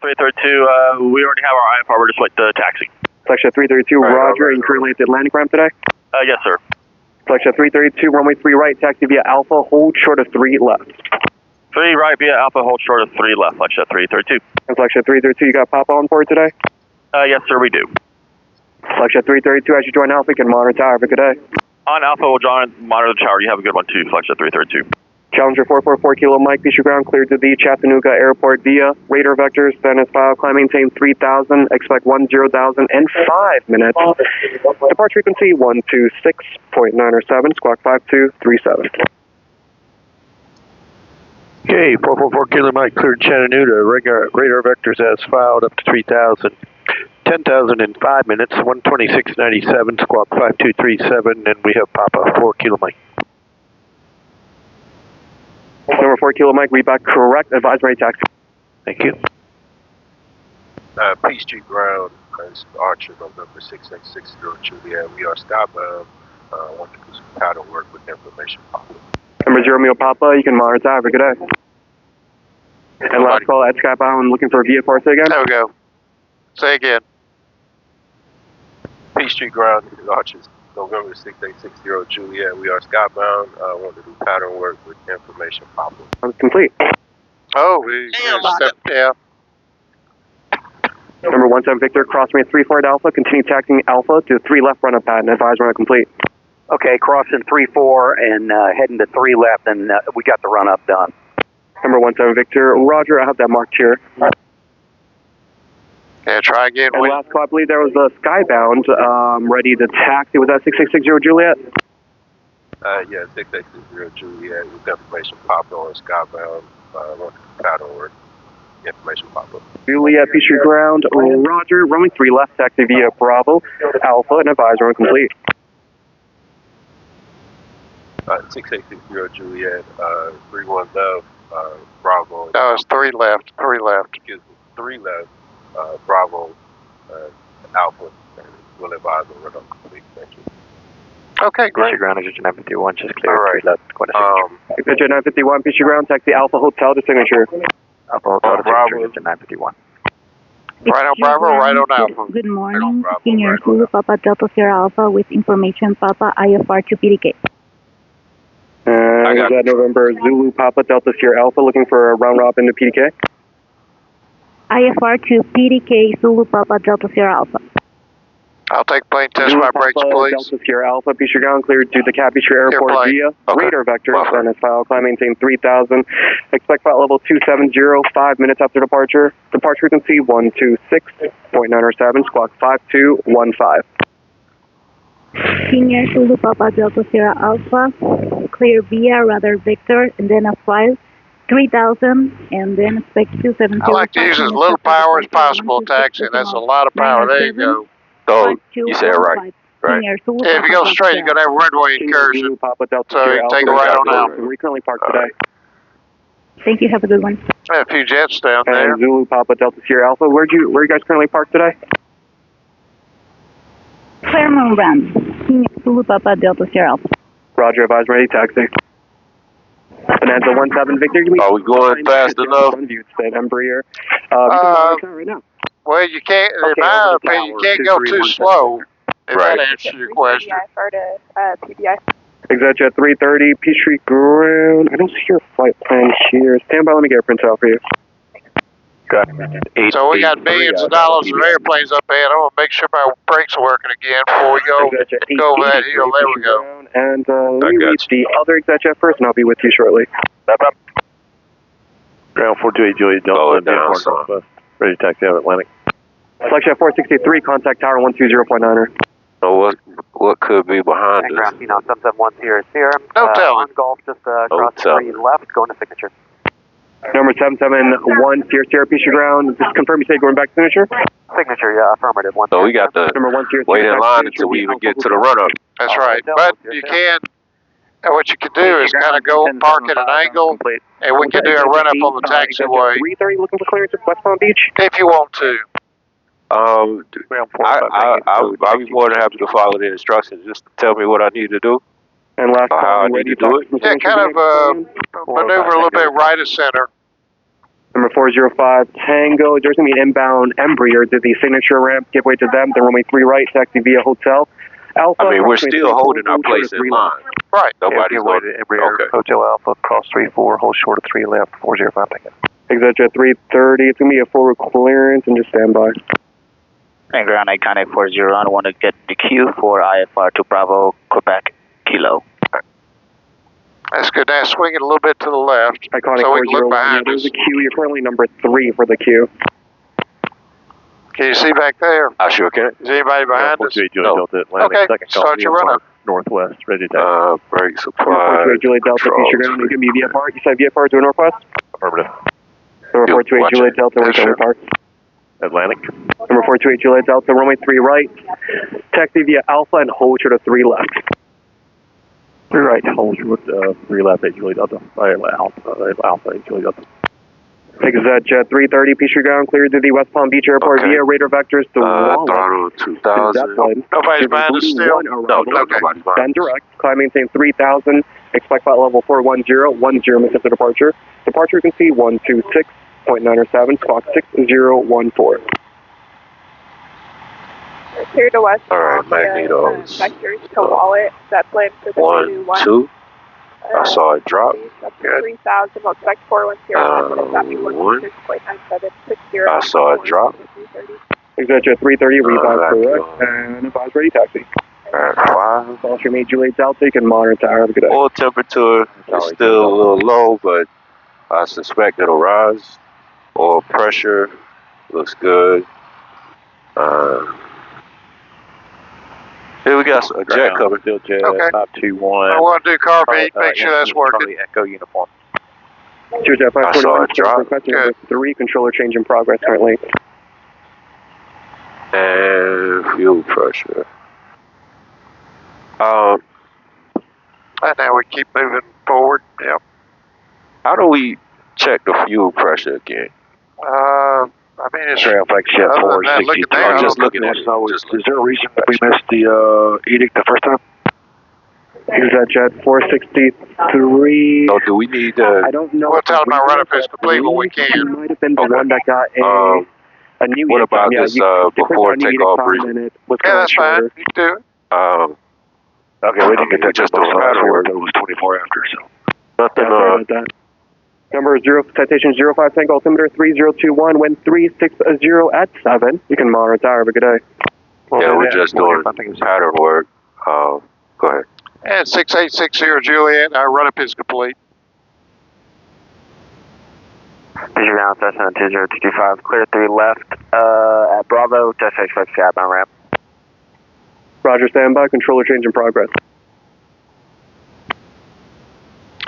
332, we already have our IFR, we're just waiting to taxi. Selection 332, Roger, are you currently at the Atlantic ramp today? Yes, sir. Selection 332, runway 3 right, taxi via Alpha, hold short of 3 left. 3 right via Alpha, hold short of 3 left, Selection 332. And Selection 332, you got Papa on board today? Yes, sir, we do. Selection 332, as you join Alpha, you can monitor tower. Have a good day. On Alpha, we'll monitor the tower. You have a good one too, Selection 332. Challenger 444 Kilo Mike, Fisher ground cleared to the Chattanooga Airport via radar vectors. Then as file, climb maintain 3,000, expect 10,000 in 5 minutes. Departure frequency 126.907, squawk 5237. Okay, 444 Kilo Mike, cleared Chattanooga. Radar vectors as filed up to 3,000. 10,000 in 5 minutes, 126.97, squawk 5237, and we have Papa 4 Kilo Mike. Number 4 Kilo Mike, read back correct, advise ready taxi. Thank you. Peachtree ground, Archer, November 6860 Juliet. We are stopbound. Want to do some paddle work with information pop-up. Number 0 Mio Papa, you can monitor tower. Have a good day. And last call at Skybound, looking for a VFR. Say again. There we go. Say again. Peachtree ground, Archer, November 6860 Juliet. We are skybound. Want to do pattern work with information pop-up. Complete. Oh, we stepped down. Number 17 Victor, crossing 34 Alpha, continue taxiing Alpha to 3 left run up pad and advise run up complete. Okay, crossing 3-4 and heading to 3 left, and we got the run up done. Number 17 Victor, Roger, I have that marked here. Yeah, try again. And last call, I believe there was a Skybound ready to taxi. Was that 6860 Juliet? Yeah, 6860 Juliet with information pop-up on skybound. Want to do pattern work. Information pop-up. Juliet, Peachtree ground, Roger, runway 3 left, taxi via Bravo, Alpha, and advise run complete. 6860 Juliet, 31 left, Bravo. No, it's 3 left, 3 left. Excuse me, 3 left, Bravo, Alpha, and we'll advise on run up complete. Thank you. Okay, great. Peachtree ground, Exit 951, just cleared. All right. 3 left, going to Exit 951, Peachtree ground, taxi Alpha Hotel to signature. Alpha Hotel to signature, Exit 951. Right on Bravo, right on Alpha. Good morning, Senior Zulu Papa Delta Sierra Alpha with information Papa IFR to PDK. Is that November Zulu Papa Delta Sierra Alpha looking for a round robin to PDK? IFR to PDK Zulu Papa Delta Sierra Alpha. I'll take plane test my brakes, please. Delta Sierra Alpha, Peachtree ground cleared to the Cap Peachtree Airport via radar vectors. And as file, climb maintain 3,000. Expect flight level 270, 5 minutes after departure. Departure frequency 126.907, squawk 5215. Senior Zulu Papa Delta Sierra Alpha, clear via radar vector, and then a flight 3,000, and then expect 270. I like to use as little power as possible, taxi. That's a lot of power. There you go. Oh, you said it right. Right. Yeah, if you go straight, you're going to have a redway incursion. So you can take it right on out. We're currently parked today. Thank you. Have a good one. A few jets down there. And Zulu Papa Delta Sierra Alpha, where you guys currently parked today? Claremont Run. Senior Zulu Papa Delta Sierra Alpha. Roger, advise ready, taxi. Bonanza 17 Victor. Are we going fast enough? Embraer. Right now. Well, you can't, in my opinion, you can't go too slow. If that answers your question. Executive 330, Peachtree ground. I don't see your flight plan here. Stand by, let me get a print out for you. So we got millions of dollars of airplanes up ahead. I'm going to make sure my brakes are working again before we go over that hill. There we go. And let me reach the other executive first, and I'll be with you shortly. Ground 428 Juliet Delta, ready to taxi out Atlantic. Selection 463, contact tower 120.9er. So what could be behind us? 771 Sierra Sierra. No telling. On Gulf, just crossing 3 left, going to signature. Number 771 Sierra Peachtree ground. Just confirm you say going back to signature? Signature, yeah, affirmative. So we got to Number 1 wait in line until we even get to the run-up. That's right. But you can, what you can do is kind of go park at an angle, and we can do a run-up on the taxiway. 330 looking for clearance at West Palm Beach? If you want to. I'll be more than happy to follow the instructions. Just tell me what I need to do. And last how I need to do it. Yeah, kind of maneuver a little bit right of center. Number 405 Tango, there's going to be an inbound Embraer to the signature ramp, give way to them, then runway 3 right, taxi via hotel. Alpha, I mean, we're still holding our place in line. Right. Nobody's going going to Embraer, okay. Hotel Alpha, cross 34, hold short of 3 left, 405 Tango. Exit 330, it's going to be a forward clearance and just stand by. And ground iconic 40, I want to get the queue for IFR to Bravo, Quebec, Kilo. That's good. Now swing it a little bit to the left. Iconic so we can look 401, behind there's us. a queue, you're currently number 3 for the queue. Can you see back there? I sure can. Is anybody behind us? No. Okay, start your run up. Northwest, ready to Brake supply. Number 428 Juliet Delta, future ground, you can be VFR, you said VFR to the northwest? Affirmative. Number 428 Juliet Delta, we're going park. Atlantic. Number 428 Juliet Delta, runway 3 right, taxi via Alpha and hold short of 3 left. 3 right, hold short 3 left at Juliet Delta. Alpha at Juliet Delta. Exit Jet 330, Peachtree ground, cleared to the West Palm Beach Airport via radar vectors to Wallace. Throttle 2000. Nobody's behind us still? No, nobody's behind us. Then direct, climb maintain 3000, expect flight level 410, 10 minutes after departure. Departure you can see 126.907, squawk 6014. Clear to West. All right, Magnetos. Vectors to Wallet, Zeppelin to the 1, 2. I saw it drop. Good. 3000, we'll expect 410, 1. I saw it drop. Exit Jet 330, rebound correct, and advise ready taxi. Alright, 5. Call your mate Juliet Delta, you can monitor tower, have a good day. Oil temperature is still a little low, but I suspect it'll rise. Oil pressure looks good. Here we got a jet cover. Still jet, Okay. 521. I want to do car beat, make sure that's working. Charlie Echo uniform. Jet I saw it drop. Number 3, controller change in progress currently. And fuel pressure. And now we keep moving forward. Yep. How do we check the fuel pressure again? I mean, it's Trail flight jet other 4, than that, looking down, just looking at it. Is there a reason that we missed the edict the first time? Here's that Jet 463. So do we need to? I don't know. We'll tell them our run-up is complete when we can. It might have been the one that got a new. What about this before takeoff brief? Yeah, that's fine. You can do it. Okay, we didn't get that just the pattern work. It was 24 after, so. Nothing. Sorry about that. Number 0, citation 05 Tango, altimeter 3021, wind 360 at 7. You can monitor tower, have a good day. Yeah, we're just doing pattern work. Go ahead. And 6860 Juliet, our run-up is complete. Peachtree ground, Cessna 2025, clear 3 left, at Bravo, just expect outbound ramp. Roger, standby, controller change in progress.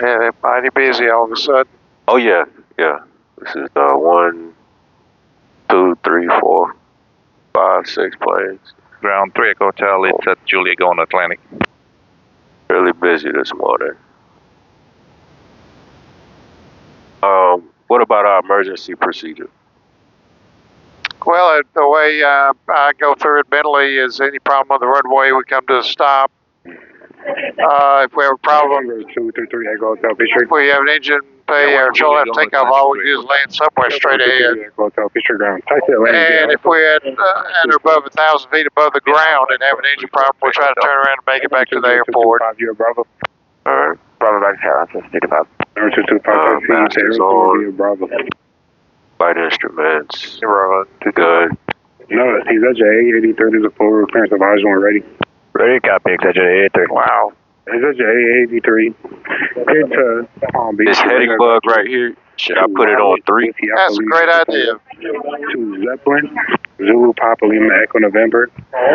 Yeah, they're mighty busy all of a sudden. Oh, yeah, yeah. This is 1, 2, 3, 4, 5, 6 planes. Ground 3 Echo Hotel, it's at Julia going Atlantic. Really busy this morning. What about our emergency procedure? Well, the way I go through it mentally is any problem on the runway, we come to a stop. If we have a problem, if we have an engine failure, or control have to take off, all we do is land somewhere straight ahead. And if we had at or above 1,000 feet above the ground and have an engine problem, we'll try to turn around and make it back to the airport. All right. Bravo back to Tower, 65. Masters on. Flight instruments. Good. No, he's at A8030 to forward clearance advisor when ready. Ready, copy, exit A83. Wow. He's at A83. Clear to Palm Beach. This heading bug right here, should I put it on 3? That's a great idea. To Zeppelin, Zulu Papa Lima Echo November,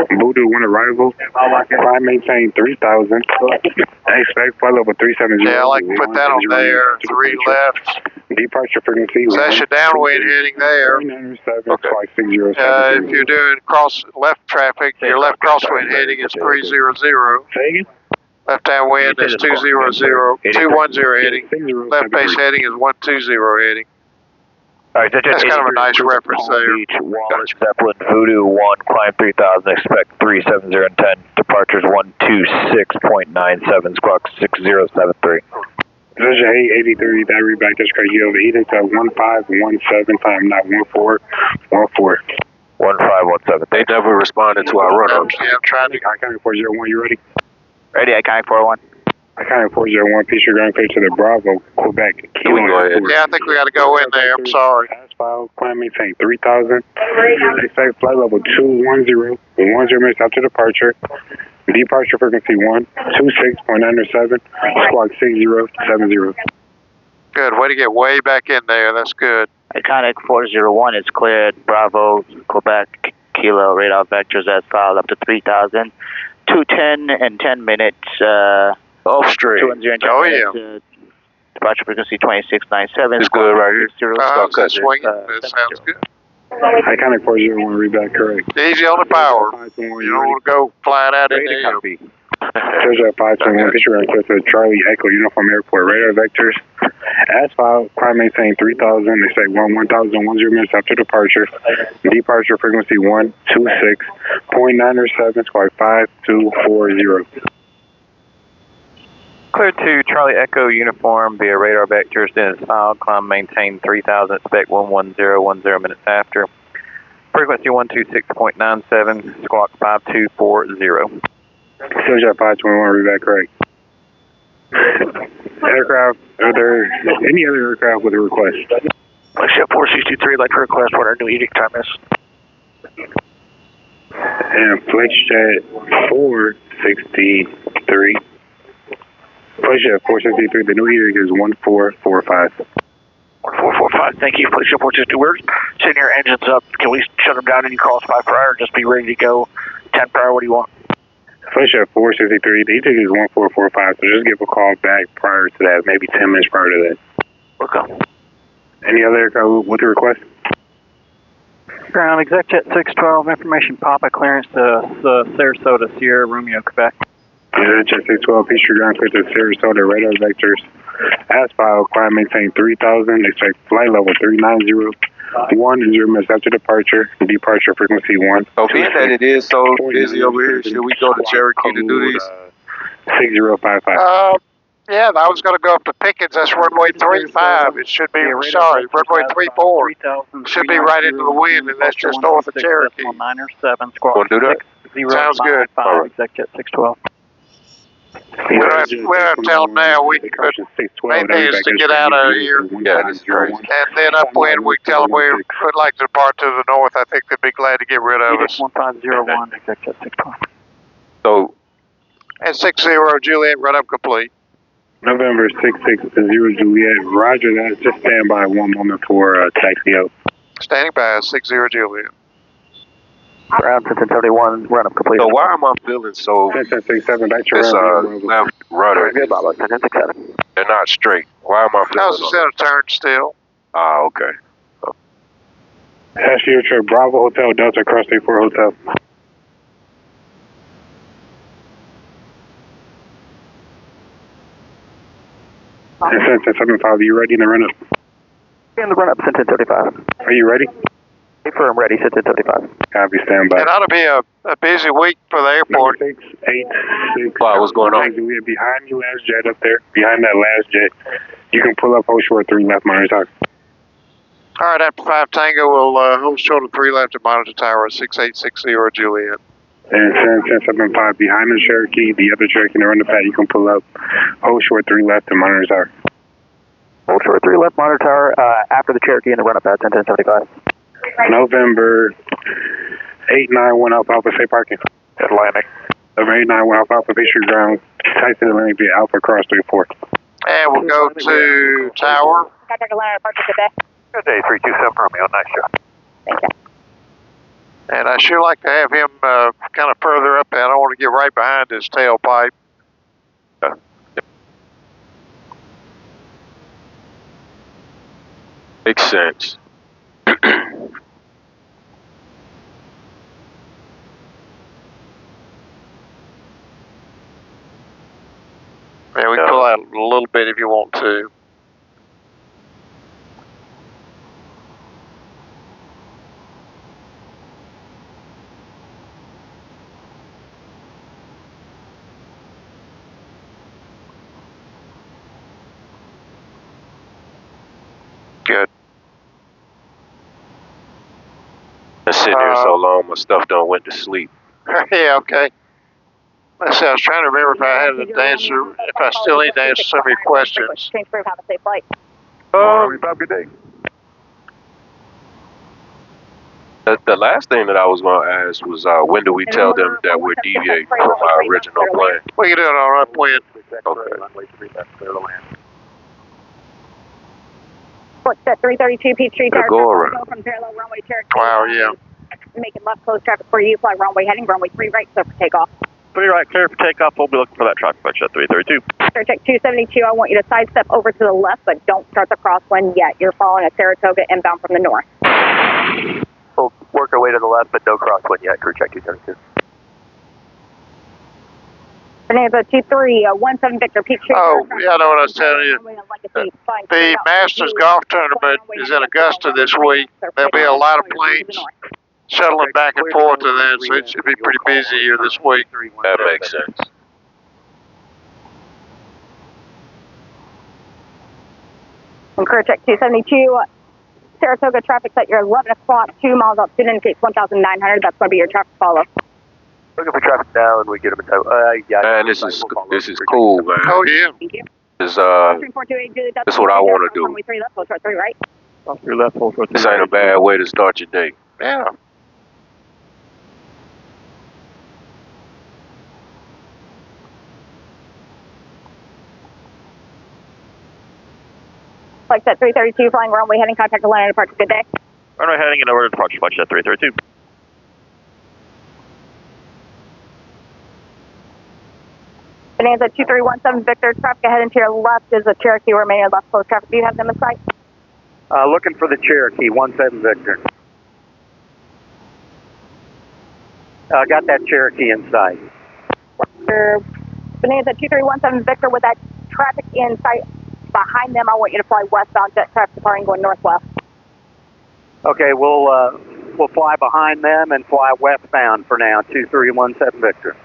Voodoo 1 arrival, climb maintain 3000, expect flight level 370. Yeah, I like to put that on there, 3 left. Departure frequency. So that's your downwind heading there. Okay. If you're doing left traffic, your left crosswind heading is 300. Left downwind is 210 heading. Left base heading is 120 heading. All right, that's kind of a nice reference there. Beach, Wallace, Zeppelin, Voodoo 1, climb 3000, expect 370 and 10. Departures 126.97, squawk 6073. This is 883, that readback, that's correct. You overheated to 1517, time not 1414. 1517. They never responded to our run-ups. Yeah, I'm trying to. Iconic 401, you ready? Ready, Iconic 401. Iconic 401, piece your ground clear to the Bravo, Quebec. Can we go ahead? Yeah, I think we got to go in there. I'm sorry. Asphalt, climb maintain 3000. Expect flight level 210, with 10 minutes after departure. Departure frequency 126.97, squawk 6070. Good. Way to get way back in there. That's good. Iconic 401 is cleared. Bravo, Quebec, Kilo, radar vectors as filed up to 3,000. 210 and 10 minutes. Off stream. 210 and 10 Oh, minutes. yeah. Departure frequency 2697. It's good right here. That's swinging. That sounds good. Iconic 401, readback correct. Easy on the power. You don't want to go flying out in there. Treasure 521, picture ground clear to Charlie Echo, Uniform Airport, radar vectors. Asphalt, climb maintain 3000, expect 1010 minutes after departure. Departure frequency 126.97, squawk 5240. Clear to Charlie Echo Uniform via radar vectors, then is filed. Climb maintain 3000, expect 11010 minutes after. Frequency 126.97, squawk 5240. Treasure 521, readback correct. Aircraft, are there any other aircraft with a request? Ship 463, like to request what our new edict time is. And FlexJet 463. FlexJet 463, the new edict is 1445. 1445, thank you. Ship 463, we're sitting here, engines up. Can we shut them down and you call us 5 per hour? Just be ready to go 10 per hour, what do you want? FlexJet 463, the edict is 1445, so just give a call back prior to that, maybe 10 minutes prior to that. Okay. Any other aircraft with a request? Ground, ExecJet 612, information Papa clearance to Sarasota, Sierra Romeo, Quebec. ExecJet 612, Peachtree ground clear to Sarasota, radar vectors. Asphalt, climb maintain 3000, expect flight level 390. 10 minutes after departure. Departure frequency 1. So being that it is so busy over here, should we go to Cherokee to do these? 6055. Yeah, I was going to go up to Pickens. That's runway 35. It should be, sorry, runway 34. Should be right into the wind, and that's just north of Cherokee. 907, squawk Want to do that? 6 Sounds good. ExecJet 612. We don't have to tell them now. Main thing is to get out of here. Yeah, this is crazy. And then upwind, we tell them we would like to depart to the north. I think they'd be glad to get rid of us. 1501, ExecJet 612. So, And 60 Juliet, run up complete. November 660 Juliet. Roger that. Just stand by one moment for taxi out. Standing by, 60 Juliet. Ground 1031, run up complete. so why am I feeling so, 1067, back to this ground. left rudder, Good, Bob. 1067. they're not straight. Why am I I was feeling just in a turn still. Ah, okay. Passenger trip Bravo Hotel, Delta Cross 34 Hotel. And 1075, are you ready in the run up? In the run up, 1035. Are you ready? Confirm ready, 1035. Copy, stand by. It ought to be a busy week for the airport. 686. Wow, what's going on? Juliet, behind you last jet up there. Behind that last jet. You can pull up hold short 3 left monitor tower. All right, after 5 Tango, we'll hold short of 3 left at monitor tower, 6860 Juliet. And 1075 behind the Cherokee, the other Cherokee in the run the pad, you can pull up hold short 3 left and monitor tower. Hold short 3 left, monitor tower, after the Cherokee in the run up at 1075. November 891 Alpha, say parking. Atlantic. November 891 Alpha, Peachtree ground, Tyson Atlantic via Alpha Cross 34. And we'll go to tower. Contact Atlanta, Park today. Good day, 327 Romeo, nice shot. Thank you. And I sure like to have him kind of further up there. I don't want to get right behind his tailpipe. Makes sense. Yeah, we can pull out a little bit if you want to. I sitting here so long, my stuff done went to sleep. Yeah, okay. Let's see, I was trying to remember if I had an answer, if I still need to answer some of your questions. Change proof, have a safe flight. Have a good day. The last thing that I was going to ask was when do we tell them that we're deviating from our original plan? We can do it on upwind. What's that, 332 Peachtree Tower? Go around. Go from parallel runway Cherokee. Wow, yeah. Making left close traffic for you. Fly runway heading, runway 3 right, clear for takeoff. 3 right, clear for takeoff. We'll be looking for that traffic vector at 332. Star check 272, I want you to sidestep over to the left, but don't start the crosswind yet. You're following a Saratoga inbound from the north. We'll work our way to the left, but no crosswind yet. Crew check 272. Bonanza 2317 Victor Peachtree. Oh, yeah, I know what I was telling you. The Masters Golf Tournament is in Augusta this week. There'll be a lot of planes shuttling back and forth to that, so it should be pretty busy here this week. That makes sense. And crew check 272. Saratoga traffic's at your 11 o'clock, 2 miles altitude, indicates 1,900. That's going to be your traffic follow. Looking for traffic now, and we get them in tow. Yeah. Man, this is cool, man. Oh, yeah. Thank you. This is what I want to do. Runway 3 left, close right 3 right. 3 left, 4 3. This ain't a bad way to start your day. Yeah. Like that 332, flying runway heading, contact the landing departure. Good day. Runway heading and over to departure flight at 332. Bonanza 2317 Victor, traffic ahead and to your left is a Cherokee remaining left close traffic. Do you have them in sight? Looking for the Cherokee, 17 Victor. Got that Cherokee in sight. Bonanza 2317 Victor, with that traffic in sight behind them, I want you to fly westbound, jet traffic departing going northwest. Okay, we'll fly behind them and fly westbound for now, 2317 Victor.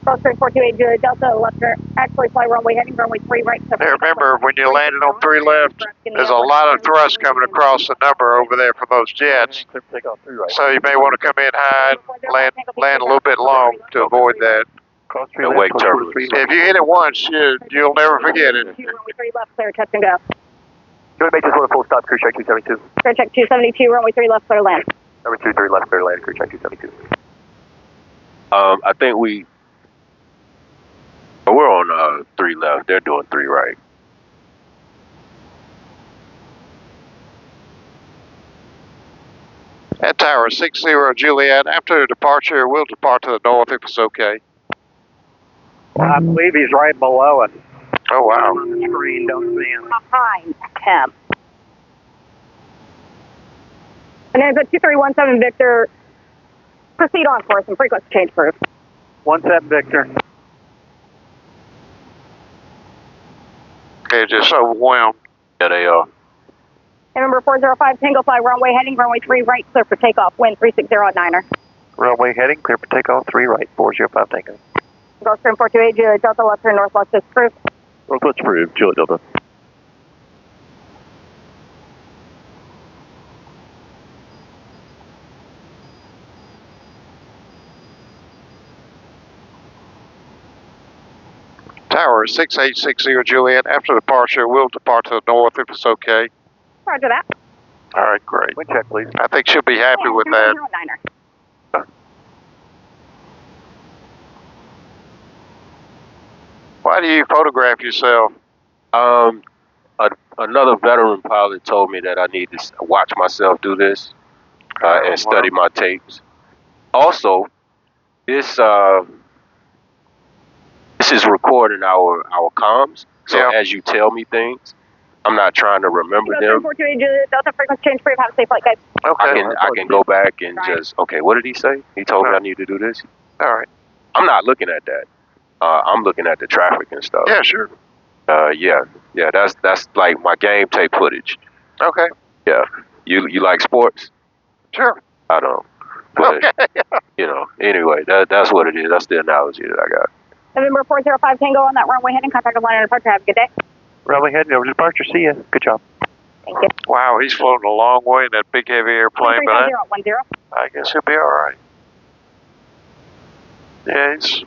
Cross 428 Julia Delta, left turn, actually fly runway heading, runway 3 right. Hey, remember, when you landed on 3 left, there's a lot of thrust coming across the number over there for those jets. So you may want to come in high and land a little bit long to avoid that. And wake turbulence. If you hit it once, you'll never forget it. Runway 3 left, clear, touch and go. Go to make this one a full stop, crew check 272. Clear check 272, runway 3 left, clear land. Number 23 left, clear land, crew check 272. I think we're on 3 left. They're doing 3 right. At Tower 60 Juliet, after departure, we'll depart to the north if it's okay. I believe he's right below us. Oh, wow. On the screen, don't see him. Behind him. Bonanza 2317 Victor, proceed on course and frequency change proof. 17 Victor. Okay, just overwhelmed. Yeah, they are. And number 405 Tango fly runway heading, runway 3 right, clear for takeoff, wind 360@9er. Runway heading, clear for takeoff, 3 right, 405 Tango. Gulfstream 428 Julia Delta, left turn northwest is approved. Northwest approved, Julia Delta. Tower 6860 Juliet, after departure, we'll depart to the north if it's okay. Roger that. All right, great. Wind check, please. I think she'll be happy with that. 9er. Why do you photograph yourself? Another veteran pilot told me that I need to watch myself do this and study my tapes. Also, this is recording our comms. So as you tell me things, I'm not trying to remember them. 428 Julia Delta, frequency change proof. Have a safe flight, guys. Okay. I can go back and just, okay, what did he say? He told me I need to do this. All right. I'm not looking at that. I'm looking at the traffic and stuff. Yeah, sure. Yeah. That's like my game tape footage. Okay. Yeah. You like sports? Sure. I don't. But, you know, anyway, that's what it is. That's the analogy that I got. November 405 Tango on that runway heading, contact the line and departure. Have a good day. Runway heading over to departure, see ya. Good job. Thank you. Wow, he's floating a long way in that big heavy airplane, but I guess he'll be all right. Yeah, he's...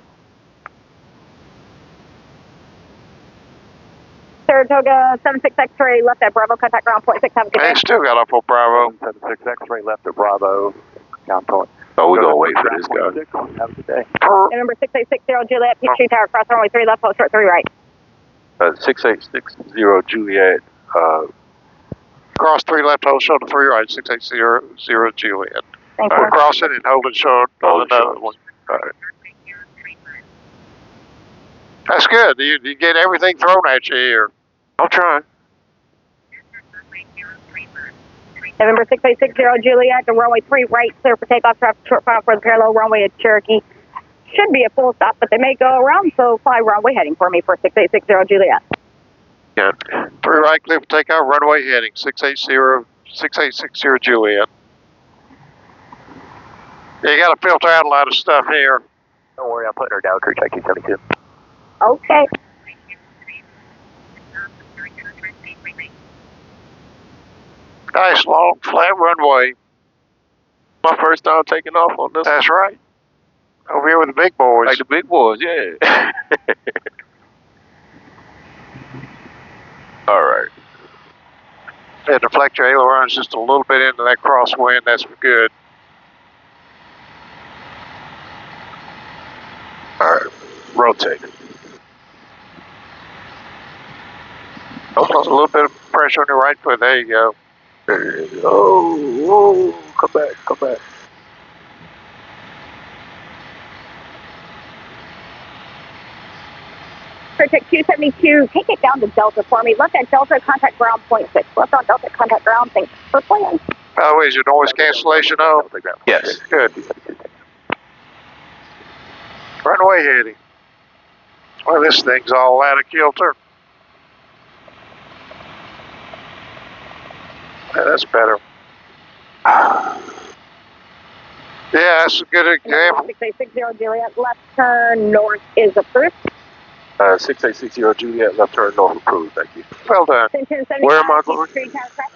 Saratoga 76 X-ray left at Bravo, contact ground point 6, have a good day. He still got up on Bravo. 76 X-ray left at Bravo, ground point. Oh, we're going to wait for this guy. Have a good day. November 6860 Juliet, Peachtree Tower, cross runway 3 left, post short 3 right. 6860 Juliet, Cross 3 left, hold shoulder 3 right, 6860 Juliet. Thank you. Cross it and hold it short on another one. All right. That's good. You get everything thrown at you here. I'm trying. November 6860 Juliet, the runway 3 right, clear for takeoff, traffic short final for the parallel runway at Cherokee. Should be a full stop, but they may go around, so fly runway heading for me for 6860 Juliet. Yeah. 3 right, clear for takeoff, runway heading, 6860 Juliet. Yeah, you got to filter out a lot of stuff here. Don't worry, I'm putting her down, crew check 272. Okay. Nice long flat runway. My first time taking off on this. That's right. Over here with the big boys. Like the big boys, yeah. All right. Yeah, deflect your ailerons just a little bit into that crosswind. That's good. All right. Rotate. A little bit of pressure on your right foot. There you go. Oh, come back, come back. Protect 272, take it down to Delta for me. Left at Delta, contact ground point 6. Left on Delta, contact ground, thanks for plan. By the way, is your noise cancellation on? Yes. Good. Runway heading. Well, this thing's all out of kilter. Yeah, that's better. Yeah, that's a good example. 6860 Juliet, left turn north is approved. 6860 Juliet, left turn north approved, thank you. Well done. Where am I going?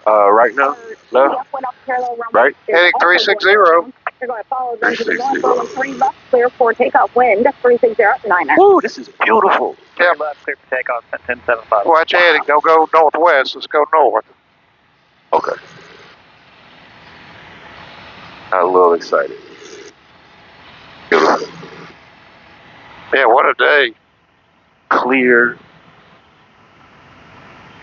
Right now? Left? Right? Heading 360. You're going to follow them to the north, rolling 3 left, clear for takeoff, wind 360-9er. Ooh, this is beautiful. Yeah. Left, clear for takeoff, 1075. Watch your heading. Don't go northwest. Let's go north. Okay. I'm a little excited. Beautiful. Yeah, what a day. Clear.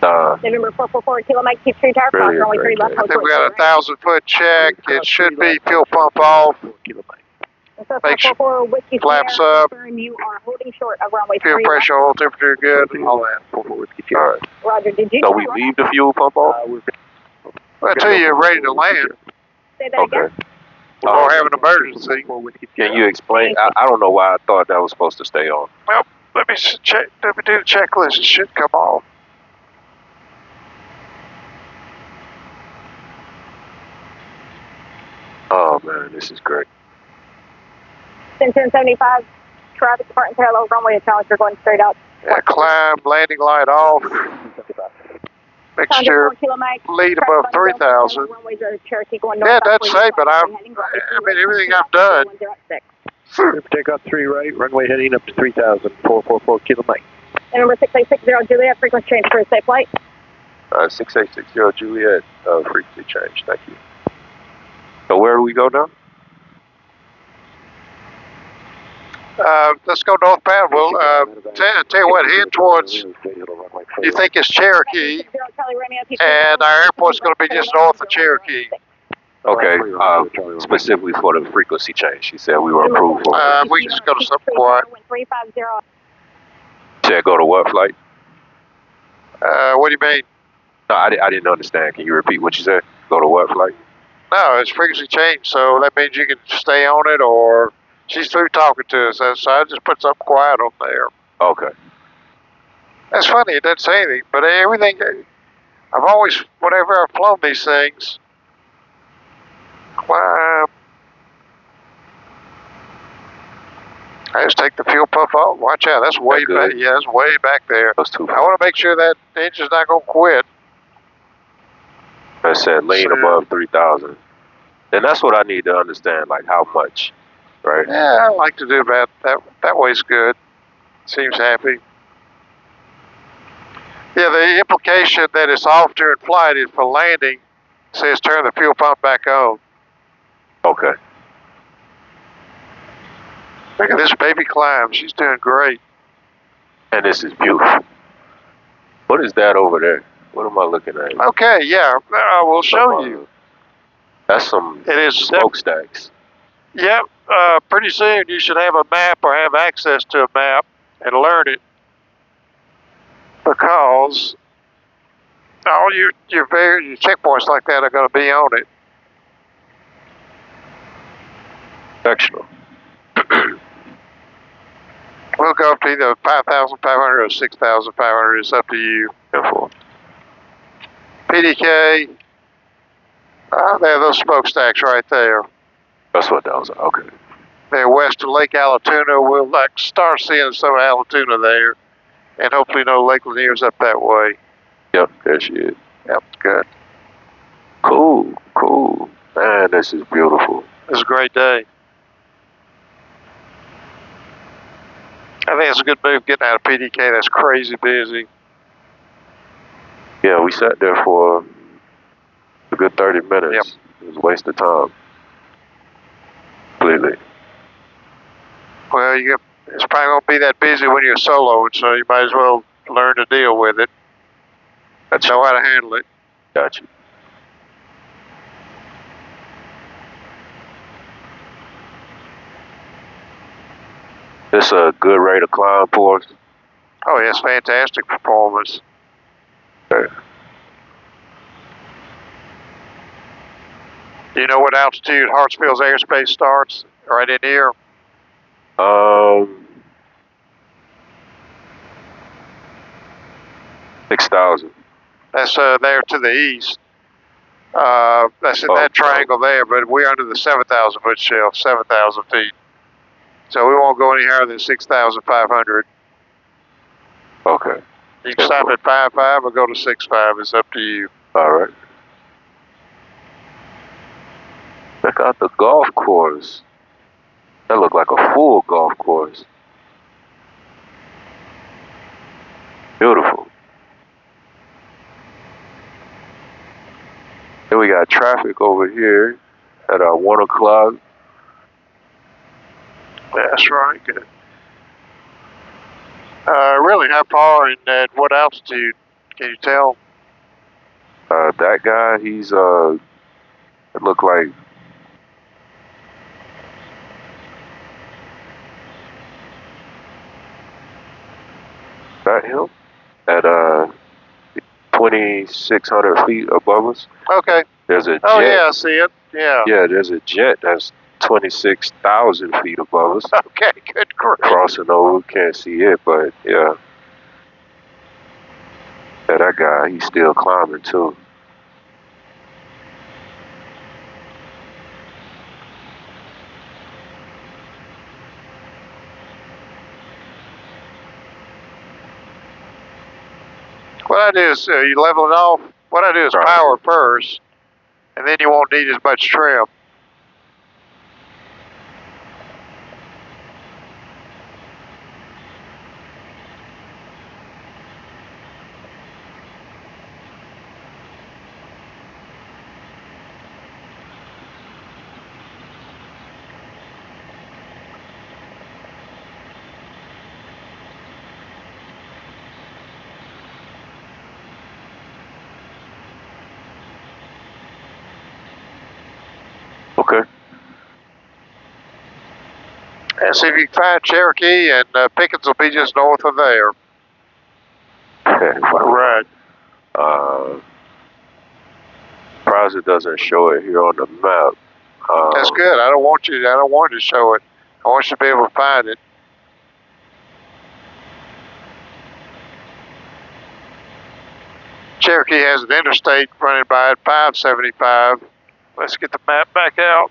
November 444, Kilo Mike, keep tree tower, cross runway 3 left. I think we got a 1,000-foot check. It should be fuel pump off. Make sure flaps up. You are holding short of runway 3 Fuel pressure, oil temperature good. All that. All right. Roger, did you? So we leave the fuel pump off? Well, until you're ready to land. Say that again. Or have an emergency. Can you explain? I don't know why I thought that was supposed to stay on. Well, let me check. Let me do the checklist. It should come off. Oh man, this is great. 1075, traffic department parallel runway to Challenger going straight out. Yeah, climb, landing light off. Mixture, lead above 3,000. Yeah, that's safe, but I mean, everything I've done. Takeoff 3 right, runway heading up to 3,000, 444 Kilo Mike. And number 6860 Juliet, frequency change for a safe flight. 6860 Juliet, frequency change, thank you. So where do we go now? Let's go northbound. We'll tell you what, head towards, you think it's Cherokee, and our airport's going to be just north of Cherokee. Okay, specifically for the frequency change. She said we were approved for we just go to something quiet. Said go to what flight? What do you mean? No, I didn't understand. Can you repeat what you said? Go to what flight? No, it's frequency change, so that means you can stay on it, or she's through talking to us, so I just put something quiet on there. Okay. That's funny, it doesn't say anything, but everything, I've always, whenever I've flown these things, I just take the fuel pump off. Watch out, that's way back. Yeah, that's way back there. I want to make sure that the engine's not going to quit. That said lean above 3,000. And that's what I need to understand, like how much, right? Yeah, I like to do about that. That way's good. Seems happy. Yeah, the implication that it's off during flight is for landing. Says turn the fuel pump back on. Okay. Look at this baby climb. She's doing great. And this is beautiful. What is that over there? What am I looking at? Okay, yeah, we'll show you. That's some It is smokestacks. Yep. Pretty soon you should have a map or have access to a map and learn it, because all your checkpoints like that are going to be on it. Sectional. We'll go up to either 5,500 or 6,500. It's up to you. PDK. There are those smokestacks right there. That's what those are. Okay. They're west of Lake Allatoona. We'll start seeing some Allatoona there, and hopefully no Lake Lanier's up that way. Yep, there she is. Yep, good. Cool, cool. Man, this is beautiful. This is a great day. I think it's a good move getting out of PDK. That's crazy busy. Yeah, we sat there for a good 30 minutes. Yep. It was a waste of time. Completely. Well, it's probably going to be that busy when you're soloing, so you might as well learn to deal with it. Know how to handle it. Gotcha. This a good rate of climb for us? Oh, yes, fantastic performance. Okay. Do you know what altitude Hartsfield's airspace starts? Right in here? 6,000. That's there to the east. That's in that triangle there, but we're under the 7,000 foot shelf, 7,000 feet. So we won't go any higher than 6,500. Okay. You can stop at 5.5 or go to 6.5. It's up to you. All right. Check out the golf course. That looked like a full golf course. Beautiful. Then we got traffic over here at 1 o'clock. That's right. Good. Really, how far and at what altitude? Can you tell? That guy, he's it looked like that him at 2,600 feet above us. Okay. There's a jet. Oh yeah, I see it. Yeah. Yeah, there's a jet that's 26,000 feet above us. Okay, good grief. Crossing over, can't see it, but yeah. Yeah, that guy, he's still climbing too. What I do is you level it off. What I do is power first, and then you won't need as much trim. Okay. And see if you can find Cherokee, and Pickens will be just north of there. Okay. Right. Surprised it doesn't show it here on the map. That's good. I don't want you to show it. I want you to be able to find it. Cherokee has an interstate running by at 575. Let's get the map back out.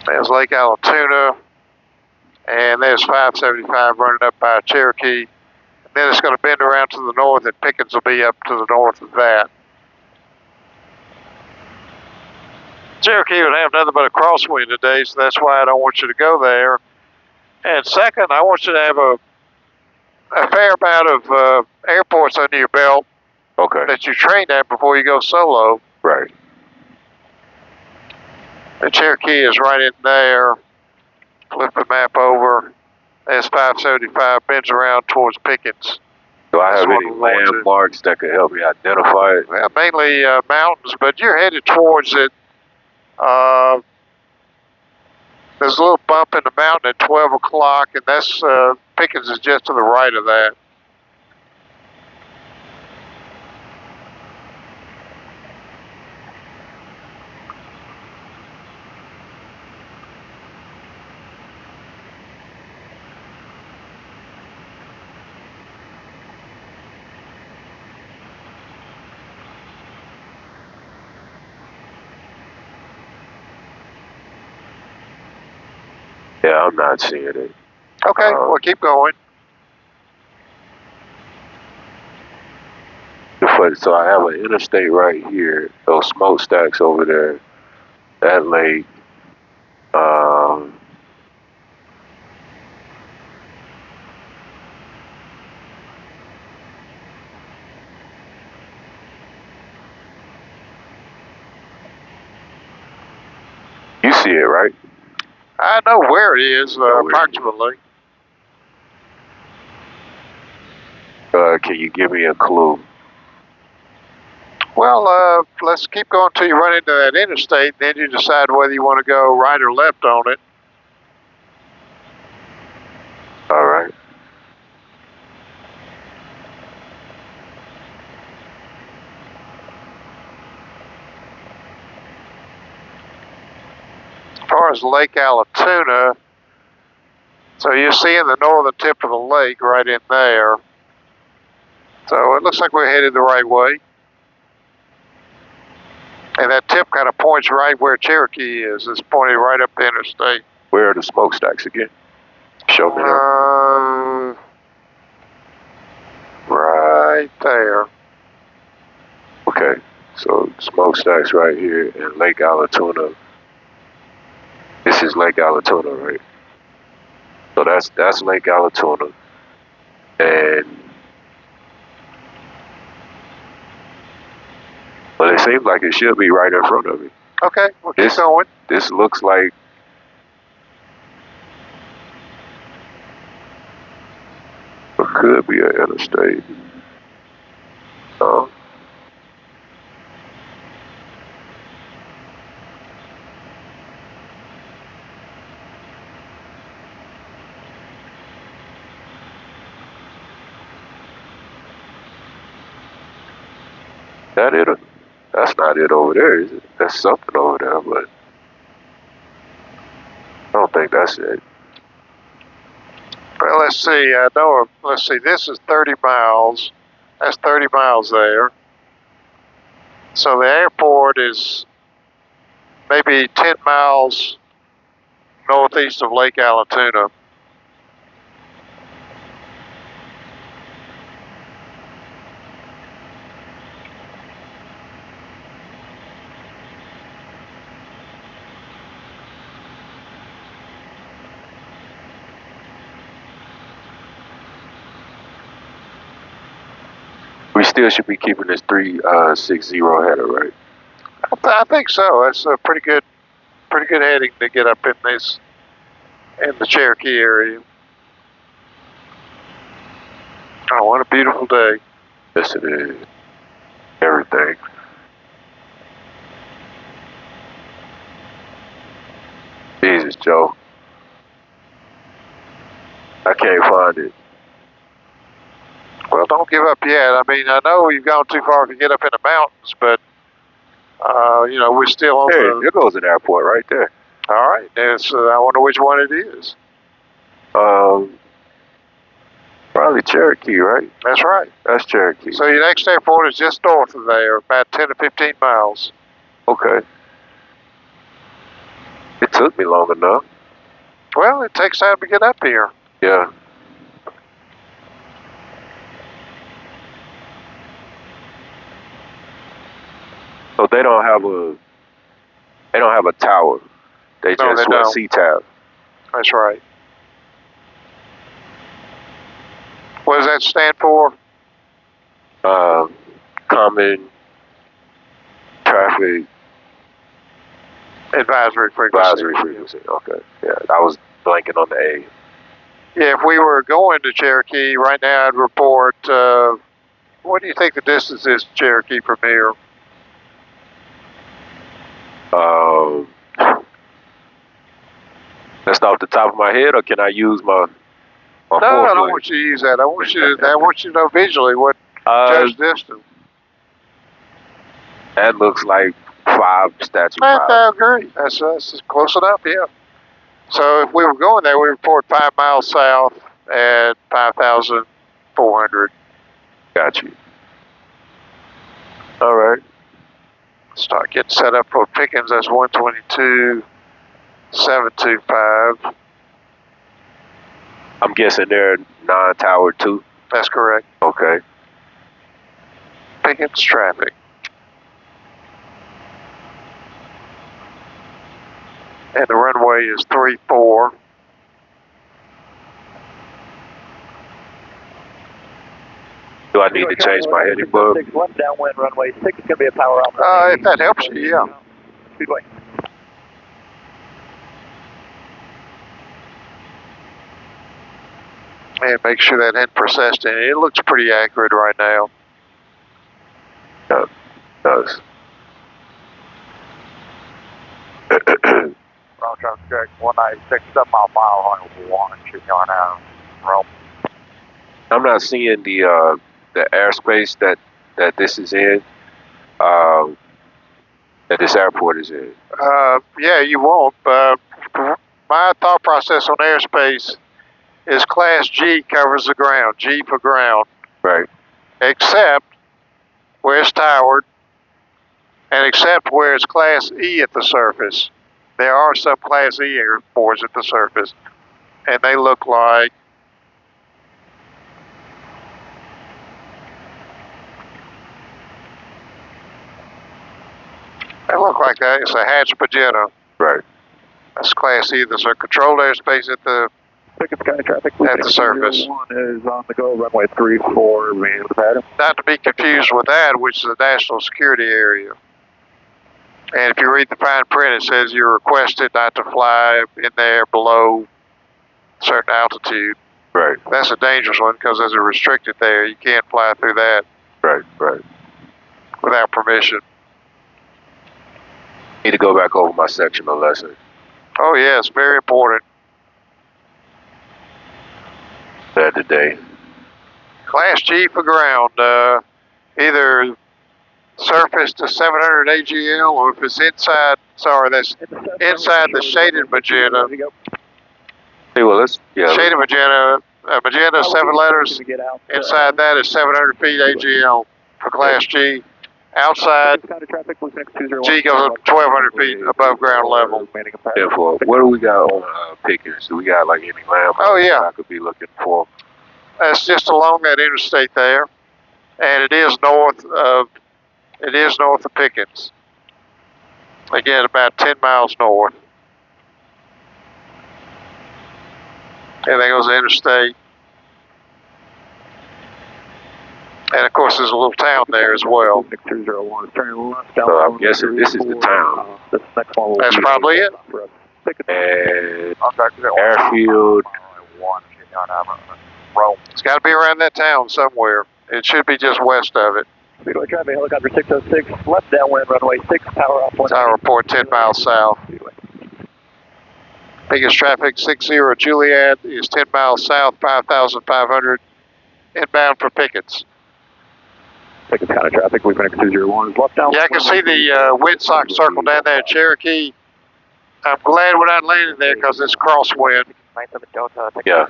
There's Lake Allatoona, and there's 575 running up by Cherokee. Then it's going to bend around to the north, and Pickens will be up to the north of that. Cherokee would have nothing but a crosswind today, so that's why I don't want you to go there. And second, I want you to have a fair amount of airports under your belt that you trained at before you go solo. Right. The Cherokee is right in there. Flip the map over. There's 575, bends around towards Pickens. Do I have any landmarks that could help me identify it? Well, mainly mountains, but you're headed towards it. There's a little bump in the mountain at 12 o'clock, and that's Pickens is just to the right of that. Yeah, I'm not seeing it. Okay, we'll keep going. So I have an interstate right here, those smokestacks over there, that lake. You see it, right? I know where it is, approximately. Can you give me a clue? Well, let's keep going until you run into that interstate, then you decide whether you want to go right or left on it. All right. As far as Lake Allatoona, so you're seeing the northern tip of the lake right in there. So it looks like we're headed the right way. And that tip kind of points right where Cherokee is. It's pointing right up the interstate. Where are the smokestacks again? Show me that. Right there. Okay, so smokestacks right here in Lake Allatoona. This is Lake Allatoona, right? So that's Lake Allatoona. And but it seems like it should be right in front of me. Okay, we'll keep going. This looks like it could be an interstate. That it? That's not it over there, is it? That's something over there, but I don't think that's it. Well, let's see. Let's see. This is 30 miles. That's 30 miles there. So the airport is maybe 10 miles northeast of Lake Allatoona. We still should be keeping this 360 header, right? I think so. That's a pretty good heading to get up in the Cherokee area. Oh, what a beautiful day. Yes, it is. Everything. Jesus, Joe. I can't find it. Well, don't give up yet. I mean, I know you've gone too far to get up in the mountains, but, we're still on there goes an airport right there. All right. I wonder which one it is. Probably Cherokee, right? That's right. That's Cherokee. So your next airport is just north of there, about 10 to 15 miles. Okay. It took me long enough. Well, it takes time to get up here. Yeah. So they don't have a tower. They No, just they went don't. C-Tab. That's right. What does that stand for? Common traffic Advisory frequency. advisory frequency. Okay. Yeah, I was blanking on the A. Yeah, if we were going to Cherokee right now, I'd report. What do you think the distance is to Cherokee from here? That's off the top of my head, or can I use my No, I forefoot? don't want you to use that. I want you to know visually what judge distance. That looks like 5 statue I miles. agree. That's close enough, yeah. So if we were going there, we report 5 miles south at 5,400. Got you. All right. Start getting set up for Pickens. That's 122.725. I'm guessing they're non-tower too. That's correct. Okay. Pickens traffic. And the runway is 34. Do I need to change my heading bug? Left downwind runway 6 is going to be a power out. If that helps you, yeah. Speedway. And make sure that head processed in. It looks pretty accurate right now. Yeah, it does. Roger, check 196, 7 mile, 101, shooting on Rome. I'm not seeing the airspace that this is in, that this airport is in. Yeah, you won't. My thought process on airspace is Class G covers the ground, G for ground. Right. Except where it's towered, and except where it's Class E at the surface. There are some Class E airports at the surface, and they look like that. It's a Hatch Magenta. Right. That's Class E. There's a controlled airspace at the Pickens County traffic. at the surface. 1 is on the go, runway 34, man, with Adam. Not to be confused with that, which is a national security area. And if you read the fine print, it says you're requested not to fly in there below a certain altitude. Right. That's a dangerous one because there's a restricted there. You can't fly through that. Right. Right. Without permission. Need to go back over my sectional lesson. Oh, yes, very important. That today. Class G for ground. Either surface to 700 AGL, or if it's inside, that's inside the shaded magenta. Hey, well, let's, Shaded magenta, magenta 7 letters. Inside that is 700 feet AGL for Class G. Outside, G goes up 1,200 feet above ground level. Therefore, what do we got on Pickens? Do we got like any landmarks I could be looking for? That's just along that interstate there, and it is north of Pickens. Again, about 10 miles north. And there goes the interstate. And of course, there's a little town there as well. 201, turn left So I'm guessing this is the town. That's probably it. And airfield. It's got to be around that town somewhere. It should be just west of it. Speedway traffic, helicopter 606, left downwind, runway 6, power off. Tower report 10 miles south. Biggest traffic 60 Juliet is 10 miles south, 5,500 inbound for Pickens. Pickens County traffic, we've been 201 is left down. Yeah, I can see the windsock circle down there at Cherokee. I'm glad we're not landing there because it's crosswind. Yeah.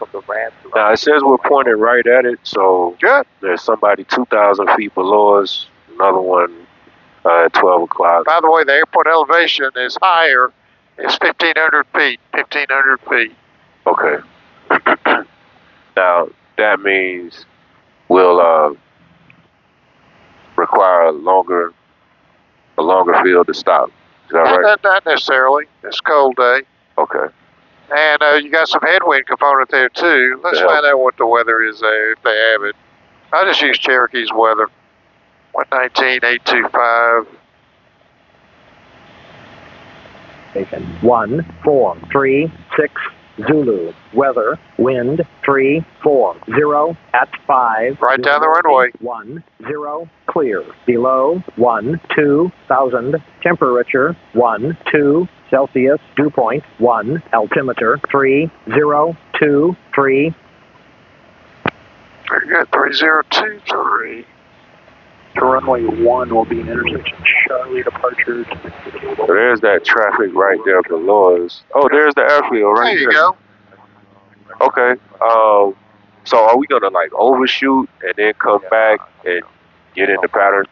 Now it says we're pointed right at it, so good. There's somebody 2,000 feet below us, another one at 12 o'clock. By the way, the airport elevation is higher It's 1,500 feet. 1,500 feet. Okay. Now that means we'll require a longer field to stop. Is that right? Not necessarily. It's a cold day. Okay. And you got some headwind component there too. Let's find out what the weather is there, if they have it. I'll just use Cherokee's weather. 119.825. Station 1436 Zulu. Weather, wind 340 at 5. Right down the runway. 10 clear. Below 12,000. Temperature 12 Celsius. Dew point 1. Altimeter 3023. Very good. 3023. To runway 1 will be an intersection Charlie departure. So there's that traffic right there below us. Oh, there's the airfield right there. There you go. Okay. So are we gonna like overshoot and then come back and get in the pattern?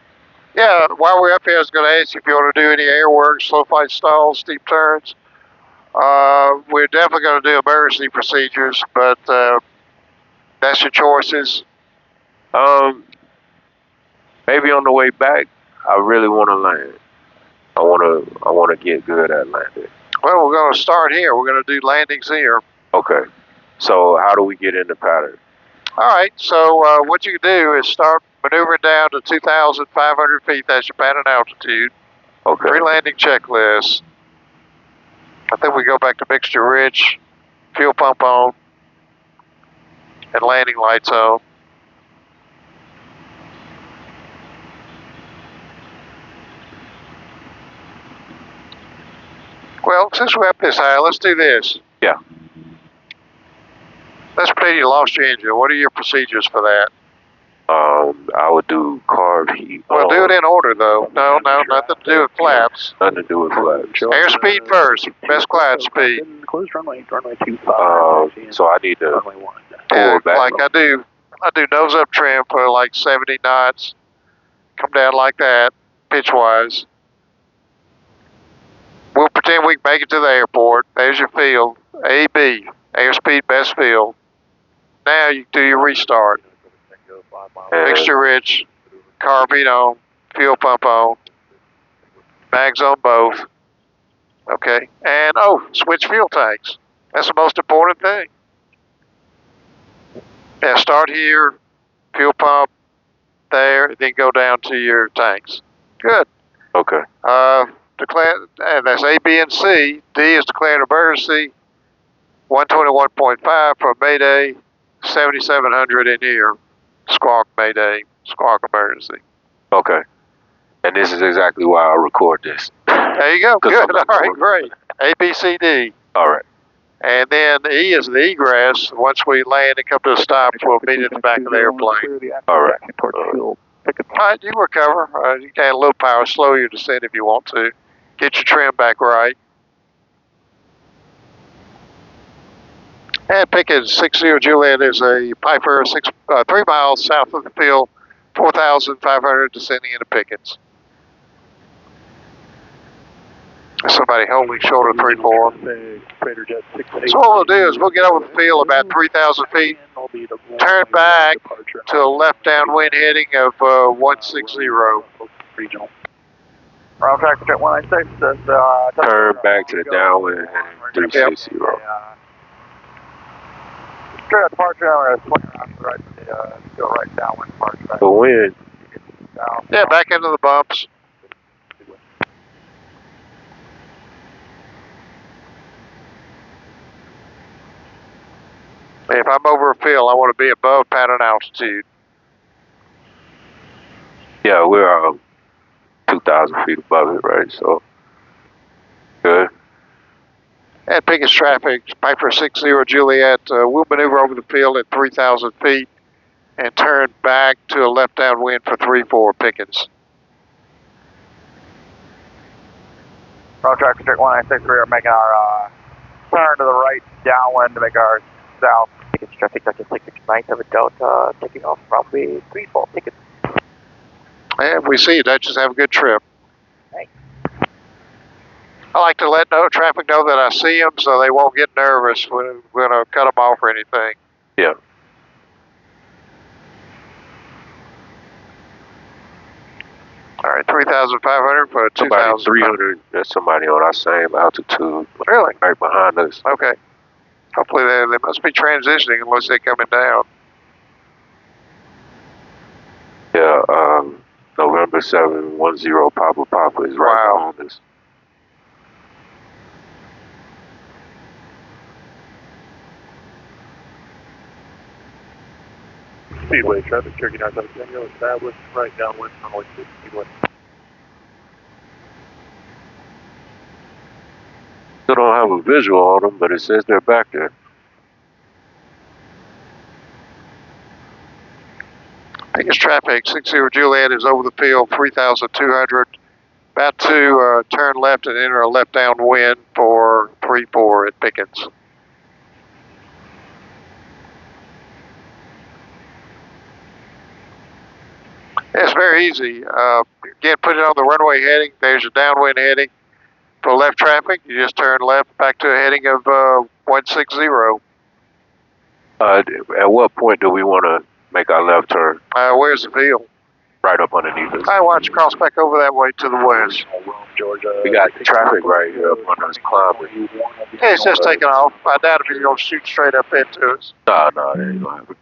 Yeah. While we're up here, I was going to ask you if you want to do any air work, slow flight stalls, steep turns. We're definitely going to do emergency procedures, but that's your choices. Maybe on the way back, I really want to land. I want to get good at landing. Well, we're going to start here. We're going to do landings here. Okay. So how do we get in the pattern? All right. So what you can do is start maneuvering down to 2,500 feet. That's your pattern altitude. Okay. Pre-landing checklist. I think we go back to mixture rich, fuel pump on, and landing lights on. Well, since we're up this high, let's do this. Yeah. Let's pretend you lost your engine. What are your procedures for that? I would do carb heat. Well, do it in order, though. No, nothing to do with flaps. Nothing to do with flaps. Airspeed first. Best glide speed. Close runway 25. So I need to pull back. Like I do nose up trim for like 70 knots. Come down like that, pitch-wise. We'll pretend we can make it to the airport. There's your field. AB, airspeed best field. Now you do your restart. Mixture rich, carb on, fuel pump on, mags on both. Okay, and switch fuel tanks. That's the most important thing. Yeah, start here, fuel pump there, then go down to your tanks. Good. Okay. Declare, and that's A, B, and C. D is declared emergency. 121.5 for Mayday. 7,700 in here. Squawk Mayday. Squawk emergency. Okay. And this is exactly why I record this. There you go. Good. All right, great. A, B, C, D. All right. And then E is the egress. Once we land and come to a stop, we'll meet at the back of the airplane. All right. All right, you recover. You can add a little power, slow your descent if you want to. Get your trim back right. And Pickett 60 Juliet is a Piper 3 miles south of the field, 4,500 descending into Pickens. Somebody holding shoulder 3-4. So what we'll do is we'll get over the field about 3,000 feet, turn back to a left downwind heading of 160. Regional. Round tractor jet 196 says turn back to the downwind heading 360. Straight departure hour is swing around to the right, go right downwind departure. The wind. Yeah, back into the bumps. If I'm over a field, I want to be above pattern altitude. Yeah, we're 2,000 feet above it, right? So, good. And Pickens traffic, Piper 60 Juliet, we'll maneuver over the field at 3,000 feet and turn back to a left downwind for 3-4 Pickens. Round tractor jet 196, we are making our turn to the right downwind to make our south. Pickens traffic, Dr. 669, have a Delta, taking off runway 34 Pickens. And we see you, Duchess. Have a good trip. Thanks. I like to let traffic know that I see them so they won't get nervous when we're going to cut them off or anything. Yeah. All right, 3,500 for 2,000. 300. There's somebody on our same altitude. Really? Right behind us. Okay. Hopefully they must be transitioning unless they're coming down. Yeah, November 710 Papa is right behind us. Speedway traffic, Cherokee 970 established, right downwind, runway 6, Speedway. Still don't have a visual on them, but it says they're back there. Biggest traffic, 60 Juliet is over the field, 3,200. About to turn left and enter a left downwind for 3-4 at Pickens. It's very easy. Again, put it on the runway heading. There's your downwind heading. For left traffic, you just turn left back to a heading of 160. At what point do we want to make our left turn? Where's the field? Right up underneath us. I watch cross back over that way to the west. Georgia. We got traffic right here up on us climbing. Yeah, it's just taking off. I doubt if he's going to shoot straight up into us. No, that ain't going to happen.